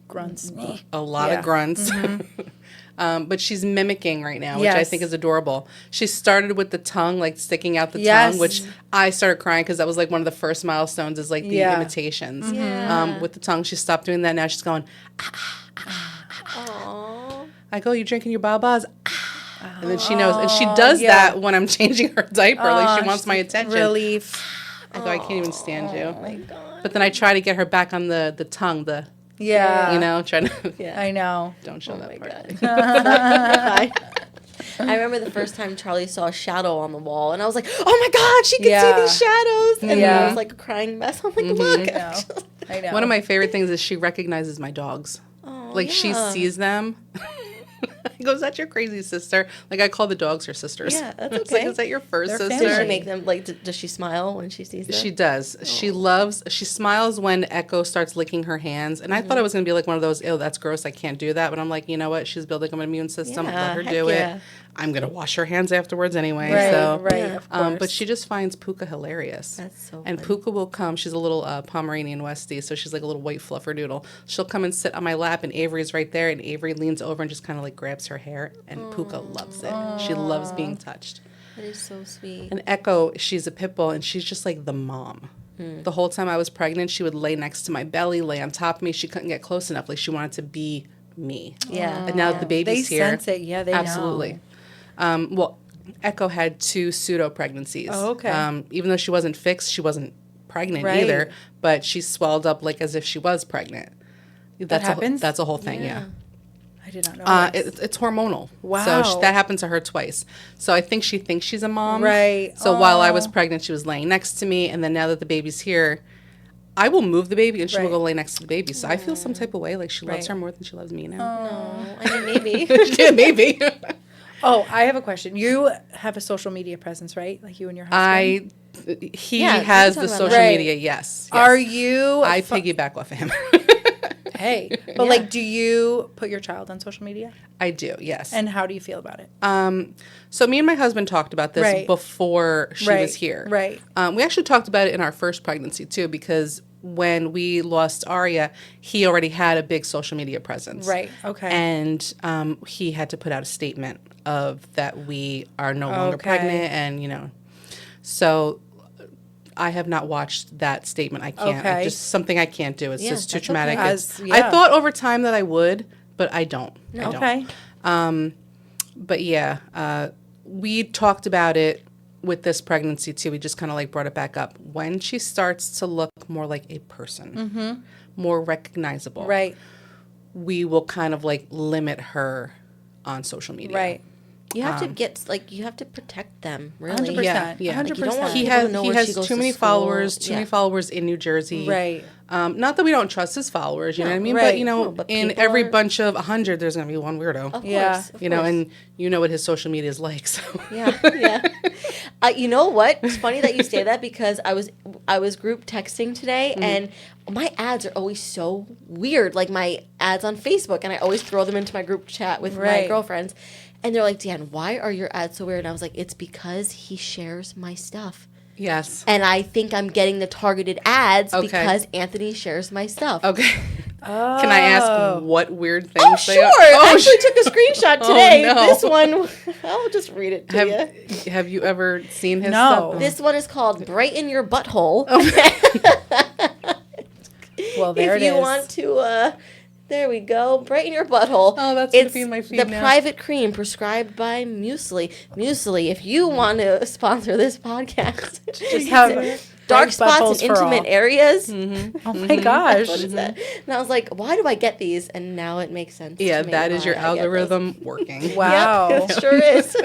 grunts. a lot Yeah. of grunts. But she's mimicking right now, which I Yes. think is adorable. She started with the tongue, like sticking out the Yes. tongue, which I started crying because that was like one of the first milestones is like the Yeah. imitations. Yeah. With the tongue, she stopped doing that. Now she's going, Aww. I go, you drinking your babas? And then she knows. And she does yeah. that when I'm changing her diaper. Like she wants my attention. Relief. I go, I can't even stand you. Oh my god. But then I try to get her back on the tongue, Yeah, you know, trying to, Yeah. I know. don't show Oh that my part. god. I remember the first time Charlie saw a shadow on the wall, and I was like, "Oh my god, she can see these shadows!" And then Yeah. I was like a crying mess. I'm like, "Look!" I know. One of my favorite things is she recognizes my dogs. Oh, Like she yeah. sees them. He goes, "That's your crazy sister." Like I call the dogs her sisters. Yeah, that's It's like, okay. is that your 1st They're sister? family. Does she make them like? Does she smile when she sees them? She does. She smiles when Echo starts licking her hands. And I Mm-hmm. thought it was going to be like one of those, ew, that's gross. I can't do that. But I'm like, you know what? She's building an immune system. Yeah, Let her heck do yeah. it. I'm going to wash her hands afterwards anyway. right, so. right, Yeah. of course. But she just finds Puka hilarious. That's so And funny. Puka will come. She's a little Pomeranian Westie, so she's like a little white flufferdoodle. She'll come and sit on my lap, and Avery's right there, and Avery leans over and just kind of like grabs her hair, and Puka loves it. She loves being touched. That is so sweet. And Echo, she's a pit bull, and she's just like the mom. The whole time I was pregnant, she would lay next to my belly, lay on top of me. She couldn't get close enough. Like she wanted to be me. Yeah. And now that the baby's they here, sense it. Yeah, they absolutely. know. Well, Echo had 2 pseudo pregnancies. Oh, okay. Even though she wasn't fixed, she wasn't pregnant Right. either. But she swelled up like as if she was pregnant. That's happens? That's a whole thing. Yeah. I did not know. this. It's hormonal. Wow. So that happened to her twice. So I think she thinks she's a mom. Right. So while I was pregnant, she was laying next to me, and then now that the baby's here, I will move the baby and she will Right. go lay next to the baby. So I feel some type of way, like she loves Right. her more than she loves me now. No, I mean maybe. Yeah, maybe. Oh, I have a question. You have a social media presence, right? Like you and your husband. He Yeah, we has can the talk about social that. Right. media. Yes. Are you? I piggyback off of him. Hey, but like, do you put your child on social media? I do. Yes. And how do you feel about it? So me and my husband talked about this Right. before she Right, was here. right. We actually talked about it in our first pregnancy too, because when we lost Arya, he already had a big social media presence. Right. Okay. And he had to put out a statement of that we are no longer Okay. pregnant, and so I have not watched that statement. I can't. Okay. It's just something I can't do. It's Yeah, just too that's traumatic. okay. As- I yeah. thought over time that I would, but I don't. No. I don't. Okay. But yeah, we talked about it with this pregnancy too. We just kind of like brought it back up. When she starts to look more like a person, more recognizable, Right. we will kind of like limit her on social media. Right. You have to get you have to protect them, really. 100%. Yeah, yeah. Like, you don't want 100%. He people to has know he where has she goes too to many school. followers, too Yeah. many followers in New Jersey. Right. Not that we don't trust his followers, you know what I mean? Right. But you know, No, but in people every are- bunch of 100, there's gonna be one weirdo. Of Yeah. course. Of You know, course. and you know what his social media is like. So Yeah, yeah. You know what? It's funny that you say that because I was group texting today, and my ads are always so weird. Like my ads on Facebook, and I always throw them into my group chat with my Right. girlfriends, and they're like, "Dan, why are your ads so weird?" And I was like, "It's because he shares my stuff." yes. And I think I'm getting the targeted ads Okay. because Anthony shares my stuff. Okay. Oh. Can I ask what weird things Oh, they sure. are? I actually took a screenshot Oh, today. no. This one, I'll just read it to you. Have you ever seen his No. stuff? This one is called Brighten Your Butthole. Well, there if it you is. want to, there we go. Brighten your butthole. Oh, that's gonna It's be in my feed the now. private cream prescribed by Muesli. Muesli, if you want to sponsor this podcast, Just have dark bright spots buttholes in for intimate all. areas. Oh my gosh. What is that? And I was like, why do I get these? And now it makes sense. Yeah, to me that is why your I get this. algorithm working. Wow. Yep, it sure is.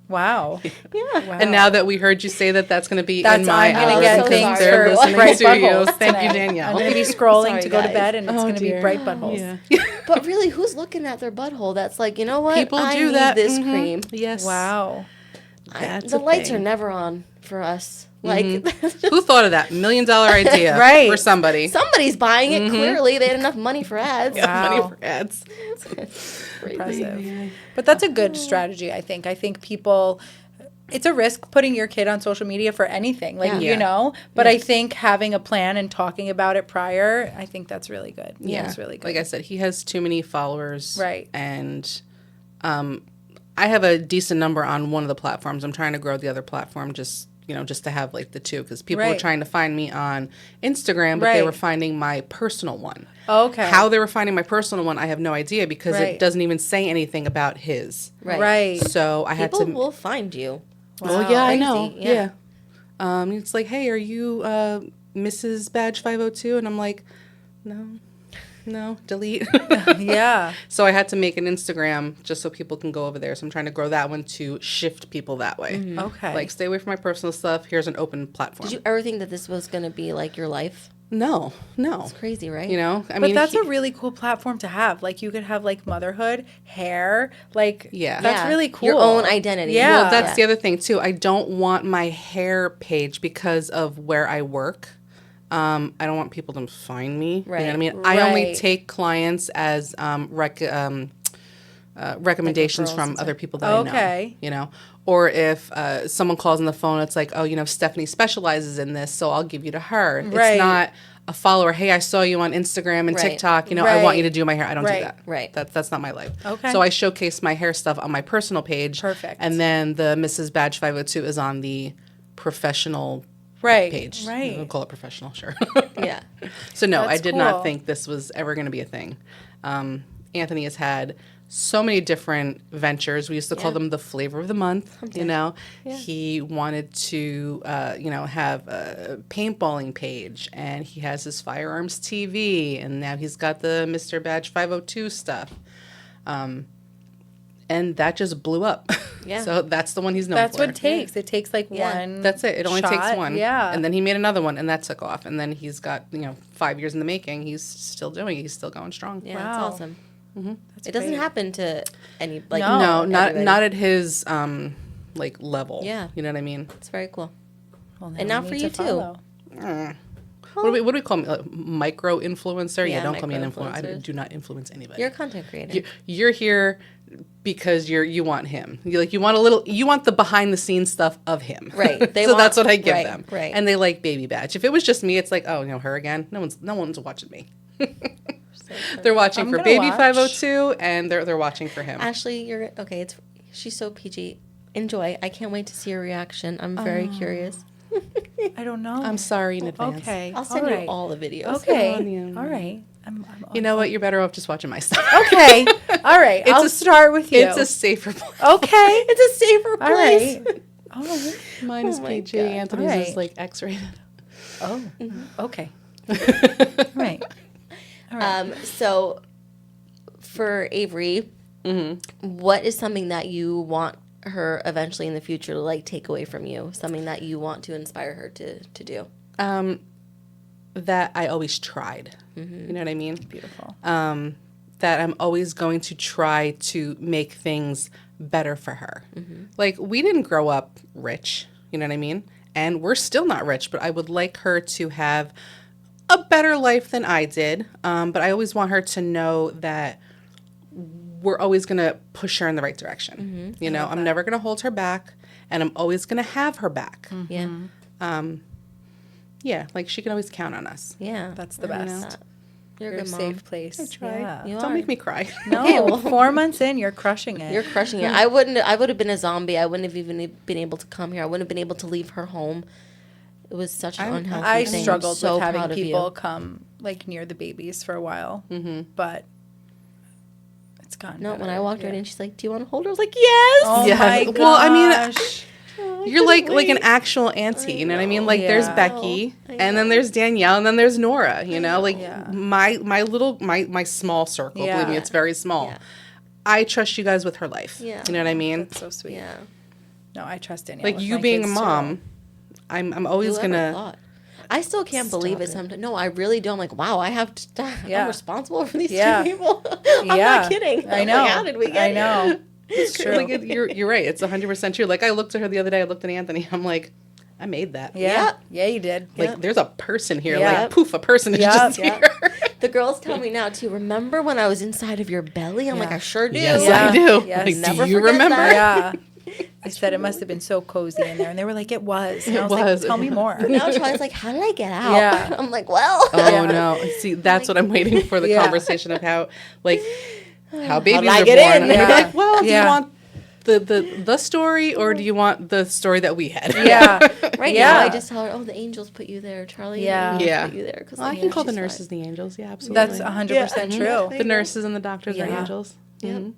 Wow. Yeah. Wow. And now that we heard you say that, that's going to be That's in my I'm gonna Oh, get so things sorry, for everyone. bright to you. buttholes. Thank you, tonight. Danielle. I'm gonna be scrolling Sorry, to go to guys. bed, and it's Oh, gonna be dear. bright buttholes. Yeah. But really, who's looking at their butthole? That's like, you know what? People I do need that. this Mhm. cream. Yes. Wow. That's The a lights thing. are never on for us. Like, Who thought of that $1 million idea? Right. For somebody. somebody's buying it. Clearly, they had enough money for ads. Wow. Money for ads. Crazy. Impressive. But that's a good strategy, I think. I think people, it's a risk putting your kid on social media for anything, like, Yeah. you Yeah. know, but I think having a plan and talking about it prior, I think that's really good. Yeah. It's really good. Like I said, he has too many followers. Right. And I have a decent number on one of the platforms. I'm trying to grow the other platform just to have like the two, because people were Right. trying to find me on Instagram, but they Right. were finding my personal one. Okay. How they were finding my personal one, I have no idea, because Right. it doesn't even say anything about his. Right. So I had People to. will find you. Well, yeah, I Crazy, know. yeah. Yeah. It's like, hey, are you Mrs. Badge 502? And I'm like, no, delete. Yeah. So I had to make an Instagram just so people can go over there. So I'm trying to grow that one to shift people that way. Okay. Like, stay away from my personal stuff. Here's an open platform. Did you ever think that this was going to be like your life? No. It's crazy, right? You know, I But mean, that's a really cool platform to have. Like, you could have like motherhood, hair, like, Yeah. that's Yeah. really cool. Your own identity. Yeah. Well, that's the other thing too. I don't want my hair page because of where I work. I don't want people to find me. Right. You know what I mean? I only Right. take clients as recommendations referrals from and other people that I know. Okay. You know, or if someone calls on the phone, it's like, oh, Stephanie specializes in this, so I'll give you to her. Right. It's not a follower. Hey, I saw you on Instagram and Right. TikTok. I want Right. you to do my hair. I don't Right. do that. Right. That's not my life. Okay. So I showcase my hair stuff on my personal page. Perfect. And then the Mrs. Badge 502 is on the professional Right. page. Right. We'll call it professional, sure. Yeah. So no, I That's did cool. not think this was ever going to be a thing. Anthony has had so many different ventures. We used to call Yeah. them the flavor of the month. He wanted to, have a paintballing page, and he has his firearms TV, and now he's got the Mr. Badge 502 stuff. And that just blew up. Yeah. So that's the one he's known That's for. what it takes. It takes like Yeah. one. That's it. It only takes shot. one. Yeah. And then he made another one, and that took off. And then he's got 5 years in the making. He's still doing it. He's still going strong. Yeah, Wow. that's awesome. That's It doesn't great. happen to any, like, No. No, everybody. not at his level. Yeah. You know what I mean? It's very cool. Well, And now now we for need you, to too. follow. What do we call me? Micro influencer? Yeah, Don't call me an influencer. I micro-influencers. do not influence anybody. You're a content creator. You're here because you want him. You want the behind the scenes stuff of him. Right. They So that's want- what I give right, them. right. And they like Baby Batch. If it was just me, it's like, oh, her again. No one's watching me. They're watching I'm for gonna Baby watch. 502, and they're watching for him. Ashley, you're okay. She's so PG. Enjoy. I can't wait to see your reaction. I'm very curious. I don't know. I'm sorry in advance. Okay. I'll send all you right. all the videos. Okay. on you. All right. You know what? You're better off just watching my stuff. Okay. All right. I'll start with you. It's a safer place. Okay. It's a safer All place. right. Oh. Mine is my PG. God. Anthony's All is right. like X-rated. Oh. Okay. Right. All right. So for Avery, what is something that you want her eventually in the future to like take away from you? Something that you want to inspire her to do? That I always tried. You know what I mean? Beautiful. That I'm always going to try to make things better for her. Like, we didn't grow up rich, you know what I mean? And we're still not rich, but I would like her to have a better life than I did. But I always want her to know that we're always going to push her in the right direction. You know, I'm never going to hold her back, and I'm always going to have her back. Yeah. Yeah, like, she can always count on us. Yeah. That's the I best. love that. You're a You're a good mom. safe place. I try. Yeah. You Don't are. make me cry. No, Okay, well- 4 months in, you're crushing it. You're crushing it. I would have been a zombie. I wouldn't have even been able to come here. I wouldn't have been able to leave her home. It was such an unhealthy I thing. struggled So with having proud of you. people come like near the babies for a while, but it's gone. No, when better. I walked right Yeah. in, she's like, "Do you want to hold her?" I was like, "Yes." Oh Yeah. my gosh. Well, I mean, You're like couldn't an wait. actual auntie, you know what I mean? Like, there's Yeah. Becky, I and then know. there's Danielle, and then there's Nora, you know? Like, Yeah. my small circle, Yeah. believe me, it's very small. Yeah. I trust you guys with her life. Yeah. You know what I mean? That's so sweet. Yeah. No, I trust Danielle. Like, with you my being a kids, too. mom, I'm always Whoever gonna... thought? I still can't believe it it. sometimes. No, I really don't. Like, wow, I have to. Yeah. I'm responsible for these Yeah. two people. I'm Yeah. not kidding. I I'm know. Like, how did we get I know. here? It's true. Like, you're right. It's 100% true. Like, I looked at her the other day. I looked at Anthony. I'm like, I made that. Yeah. Yep. Yeah, you did. Like, Yep. there's a person here. Yep. Like, poof, a person is Yep. just Yep. here. The girls tell me now too. Remember when I was inside of your belly? I'm like, Yeah. I sure do. Yes, Yeah. I do. Yes. Like, Never do you forget remember? that. Yeah. I said it must have been so cozy in there. And they were like, it was. And I It was was. like, tell me more. Now Charlie's like, how did I get out? Yeah. I'm like, well. Oh Yeah. no! See, that's what I'm waiting for, the Yeah. conversation of how, like, how babies did I are get born. in? And you're Yeah. like, well, do Yeah. you want the story, or do you want the story that we had? Yeah. Right Yeah. now, I just tell her, oh, the angels put you there, Charlie. Yeah. The angels Yeah. put you there. Cause Well, I like, can call the she's nurses fine. the angels. Yeah, absolutely. That's 100% Yeah. true. The nurses and the doctors are Yeah. angels. Yep. Mhm.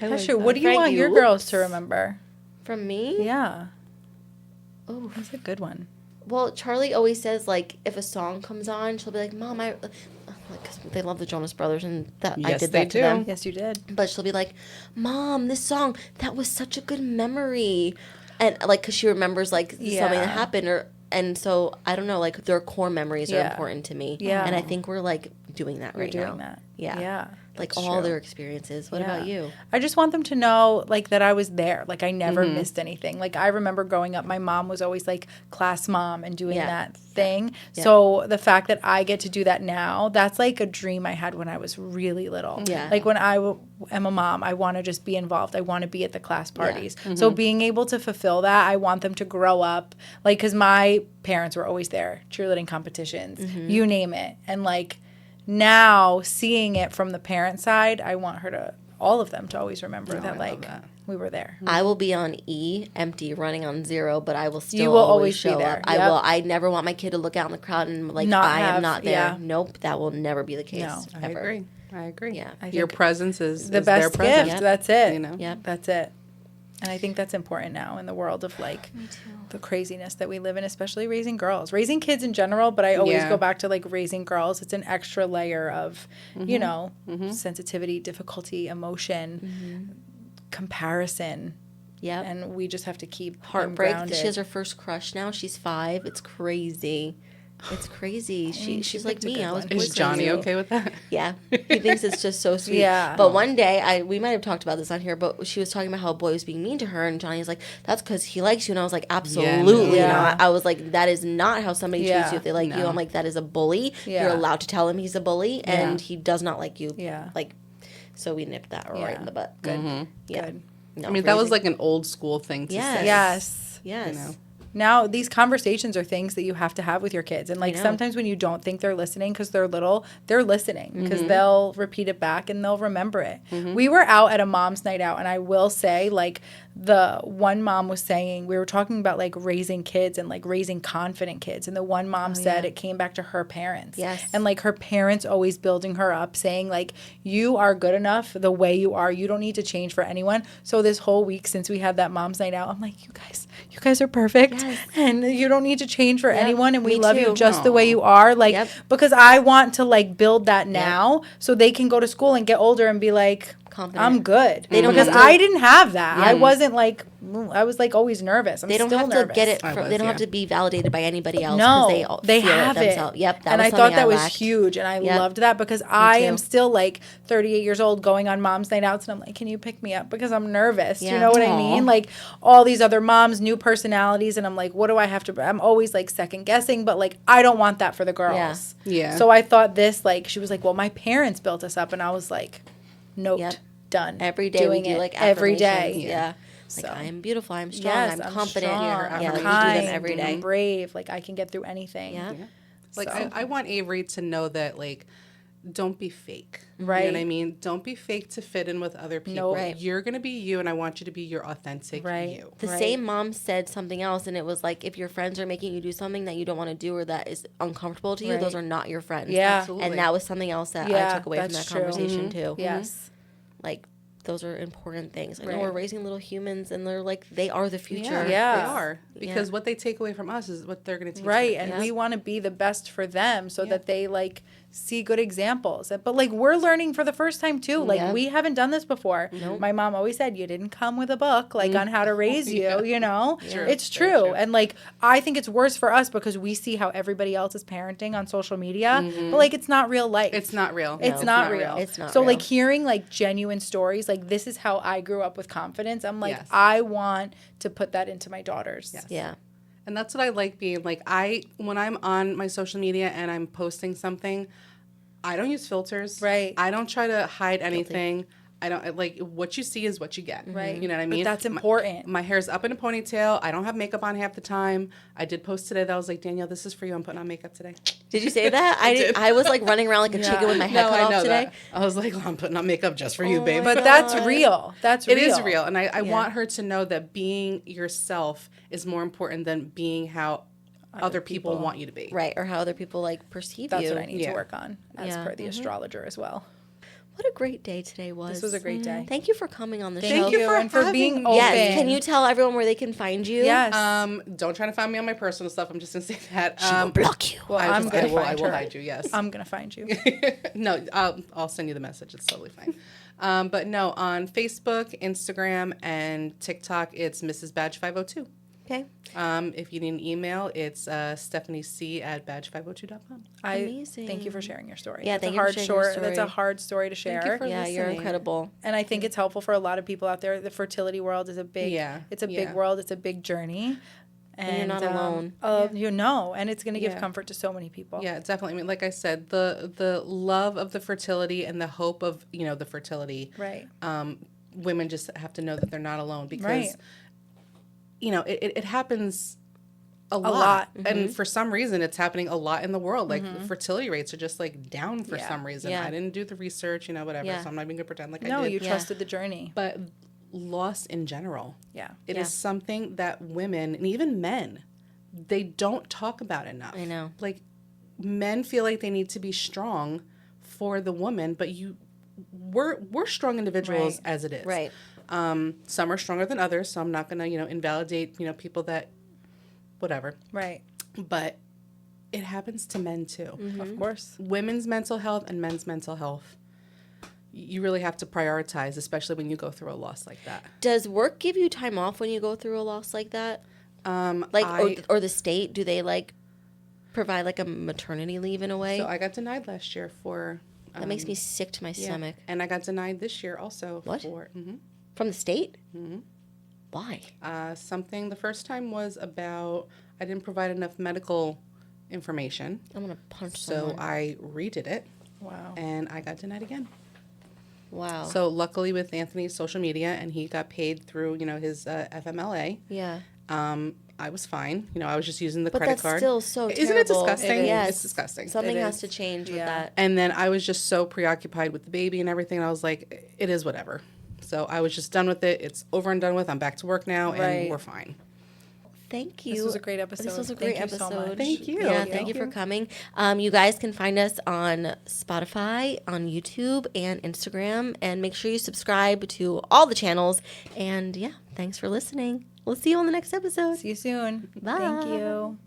I That's like true. that. What do you Frank, want you- your girls to remember? From me? Yeah. Oh, That's a good one. well, Charlie always says, like, if a song comes on, she'll be like, Mom, because they love the Jonas Brothers, and that I Yes, did they that to do. them. Yes, you did. But she'll be like, Mom, this song, that was such a good memory. And, like, because she remembers, like, something Yeah. that happened. And so, I don't know, like, their core memories are Yeah. important to me. Yeah. And I think we're, like, doing that You're right doing now. that. Yeah. Yeah. Like, that's all true. their experiences. What Yeah. about you? I just want them to know, like, that I was there. Like, I never missed anything. Like, I remember growing up, my mom was always, like, class mom and doing Yeah. that thing. Yeah. So the fact that I get to do that now, that's, like, a dream I had when I was really little. Yeah. Like, when I am a mom, I want to just be involved. I want to be at the class parties. So being able to fulfill that, I want them to grow up. Like, because my parents were always there. Cheerleading competitions, you name it. And, like, now seeing it from the parent side, I want her to, all of them, to always remember that, I like, love that. we were there. I will be on E, empty, running on 0, but I will still will always always be show there. up. I Yep. will. I never want my kid to look out in the crowd and like Not I am have- not there. yeah. Nope, that will never be the case. No. I ever. agree. I agree. Yeah. I Your think presence is The is their best presence. gift. That's it. You know? Yep. That's it. And I think that's important now in the world of, like, the craziness that we live in, especially raising girls. Raising kids in general, but I always Yeah. go back to, like, raising girls. It's an extra layer of, you know, sensitivity, difficulty, emotion, comparison. Yep. And we just have to keep them Heartbreak. grounded. She has her first crush now. She's 5. It's crazy. It's crazy. She's like picked a me. good I was one. Is boyfriends Johnny too. okay with that? Yeah, he thinks it's just so sweet. Yeah. But one day, we might have talked about this on here, but she was talking about how a boy was being mean to her, and Johnny's like, "That's because he likes you." And I was like, "Absolutely." Yeah. You know, I was like, "That is not how somebody Yeah. treats you if they like you." No. I'm like, "That is a bully. Yeah. You're allowed to tell him he's a bully, and Yeah. he does not like you." Yeah. Like, so we nipped that right Yeah. in the butt. Good. Yeah. Good. No, I mean, that was raising- like an old school thing to Yes. say. Yes. yes. You know. Now, these conversations are things that you have to have with your kids. And, like, know. sometimes when you don't think they're listening because they're little, they're listening because they'll repeat it back and they'll remember it. We were out at a mom's night out, and I will say, like, the one mom was saying, we were talking about like raising kids and like raising confident kids. And the one mom said it came back to her parents. Yes. And like her parents always building her up, saying like, you are good enough the way you are. You don't need to change for anyone. So this whole week since we had that mom's night out, I'm like, you guys are perfect. Yes. And you don't need to change for anyone. And we me love you too. just the way you are. Like, because I want to like build that now so they can go to school and get older and be like, Confident. I'm good. They don't because have to- I didn't have that. I wasn't like, I was like always nervous. They don't still have nervous. to get it. I From, was, they don't have yeah. to be validated by anybody else. No, they they feel have it themselves. Yep, that and was I thought something that was lacked. huge, and I Yep. loved that because I too. am still like 38 years old, going on mom's night outs, and I'm like, can you pick me up because I'm nervous? Do Yeah. you know what I Aw. mean? Like all these other moms, new personalities, and I'm like, what do I have to? I'm always like second guessing, but like I don't want that for the girls. Yeah. So I thought this like she was like, well, my parents built us up, and I was like, note. Yep. Done. Every day Doing we do it like every affirmations. day. Yeah. So. Like I am beautiful. I'm strong. Yes, I'm confident. strong, Yeah, Yeah, I'm we do kind, them every day. I'm brave. Like I can get through anything. Yeah. Like So. I want Avery to know that like don't be fake. Right. You know what I mean? Don't be fake to fit in with other people. Nope. Right. You're gonna be you and I want you to be your authentic Right. you. The Right. same mom said something else, and it was like, if your friends are making you do something that you don't want to do or that is uncomfortable to you, Right. those are not your friends. Yeah. Absolutely. And that was something else that I Yeah, took away from that's that true. conversation too. Yes. Like those are important things. I know Right. we're raising little humans, and they're like they are the future. Yeah. They are. Because what they take away from us is what they're gonna teach Right. their And kids. we want to be the best for them so Yeah. that they like see good examples. But like we're learning for the first time too. Like Yeah. we haven't done this before. My mom always said you didn't come with a book like on how to raise you, you know? True. It's Very true. true. And like I think it's worse for us because we see how everybody else is parenting on social media. But like it's not real life. It's not real. It's not real. It's not so real. like hearing like genuine stories, like this is how I grew up with confidence. I'm like, Yes. I want to put that into my daughters. Yes. Yeah. And that's what I like being like when I'm on my social media and I'm posting something, I don't use filters. Right. I don't try to hide anything. I don't like what you see is what you get. Right. You know what I But mean? that's important. My hair's up in a ponytail. I don't have makeup on half the time. I did post today that I was like, Danielle, this is for you. I'm putting on makeup today. Did you say that? did. I was like running around like a chicken with my head cut off today. that. I was like, well, I'm putting on makeup just for you, babe. But that's real. That's It real. is real. And I want her to know that being yourself is more important than being how other people want you to be. Right. Or how other people like perceive That's you. what I need to Yeah. work on as Yeah. per the astrologer as well. What a great day today was. This was a great day. Thank you for coming on the show. Thank you for and for having being me. open. Yes. Can you tell everyone where they can find you? Yes. Don't try to find me on my personal stuff. I'm just gonna say that. She will block you. well, I'm I gonna will find her. hide you. Yes. I'm gonna find you. No, I'll send you the message. It's totally fine. But no, on Facebook, Instagram, and TikTok, it's Mrs. Badge 502. Okay. If you need an email, it's stephaniec@badge502.com. Amazing. Thank you for sharing your story. Yeah, That's thank a you for hard sharing your short. That's a story. hard story to share. you for Yeah, you're listening. incredible. And I think it's helpful for a lot of people out there. The fertility world is a big, Yeah, it's a big yeah. world. It's a big journey. And you're not alone. You know, and it's going to give Yeah. comfort to so many people. Yeah, definitely. I mean, like I said, the love of the fertility and the hope of the fertility. Right. Women just have to know that they're not alone because, Right. it happens a lot. And for some reason, it's happening a lot in the world. Like fertility rates are just like down for Yeah. some reason. Yeah. I didn't do the research, whatever. Yeah. So I'm not even gonna pretend like I No, did. you Yeah. trusted the journey. But loss in general, Yeah. it Yeah. is something that women and even men, they don't talk about enough. I know. Like men feel like they need to be strong for the woman, but we're strong individuals Right. as it is. Right. Some are stronger than others, so I'm not gonna invalidate people that whatever. Right. But it happens to men too. Of course. Women's mental health and men's mental health. You really have to prioritize, especially when you go through a loss like that. Does work give you time off when you go through a loss like that? Like Or the state, do they like provide like a maternity leave in a way? So I got denied last year for. That makes me sick to my stomach. And I got denied this year also. What? For, From the state? Mm-hmm. Why? something. The first time was about I didn't provide enough medical information. I'm gonna punch So someone. I redid it Wow. and I got denied again. Wow. So luckily with Anthony's social media and he got paid through, his FMLA. yeah. I was fine. I was just using the But credit that's card. still so terrible. Isn't it disgusting? It is. Yes. It's disgusting. Something It has is. to change with Yeah. that. And then I was just so preoccupied with the baby and everything. And I was like, it is whatever. So I was just done with it. It's over and done with. I'm back to work now, Right. and we're fine. Thank you. This was a great episode. This was a great Thank you so episode. much. Thank you. Yeah, Thank thank you for you. coming. You guys can find us on Spotify, on YouTube, and Instagram. And make sure you subscribe to all the channels. And yeah, thanks for listening. We'll see you on the next episode. See you soon. Bye. Thank you.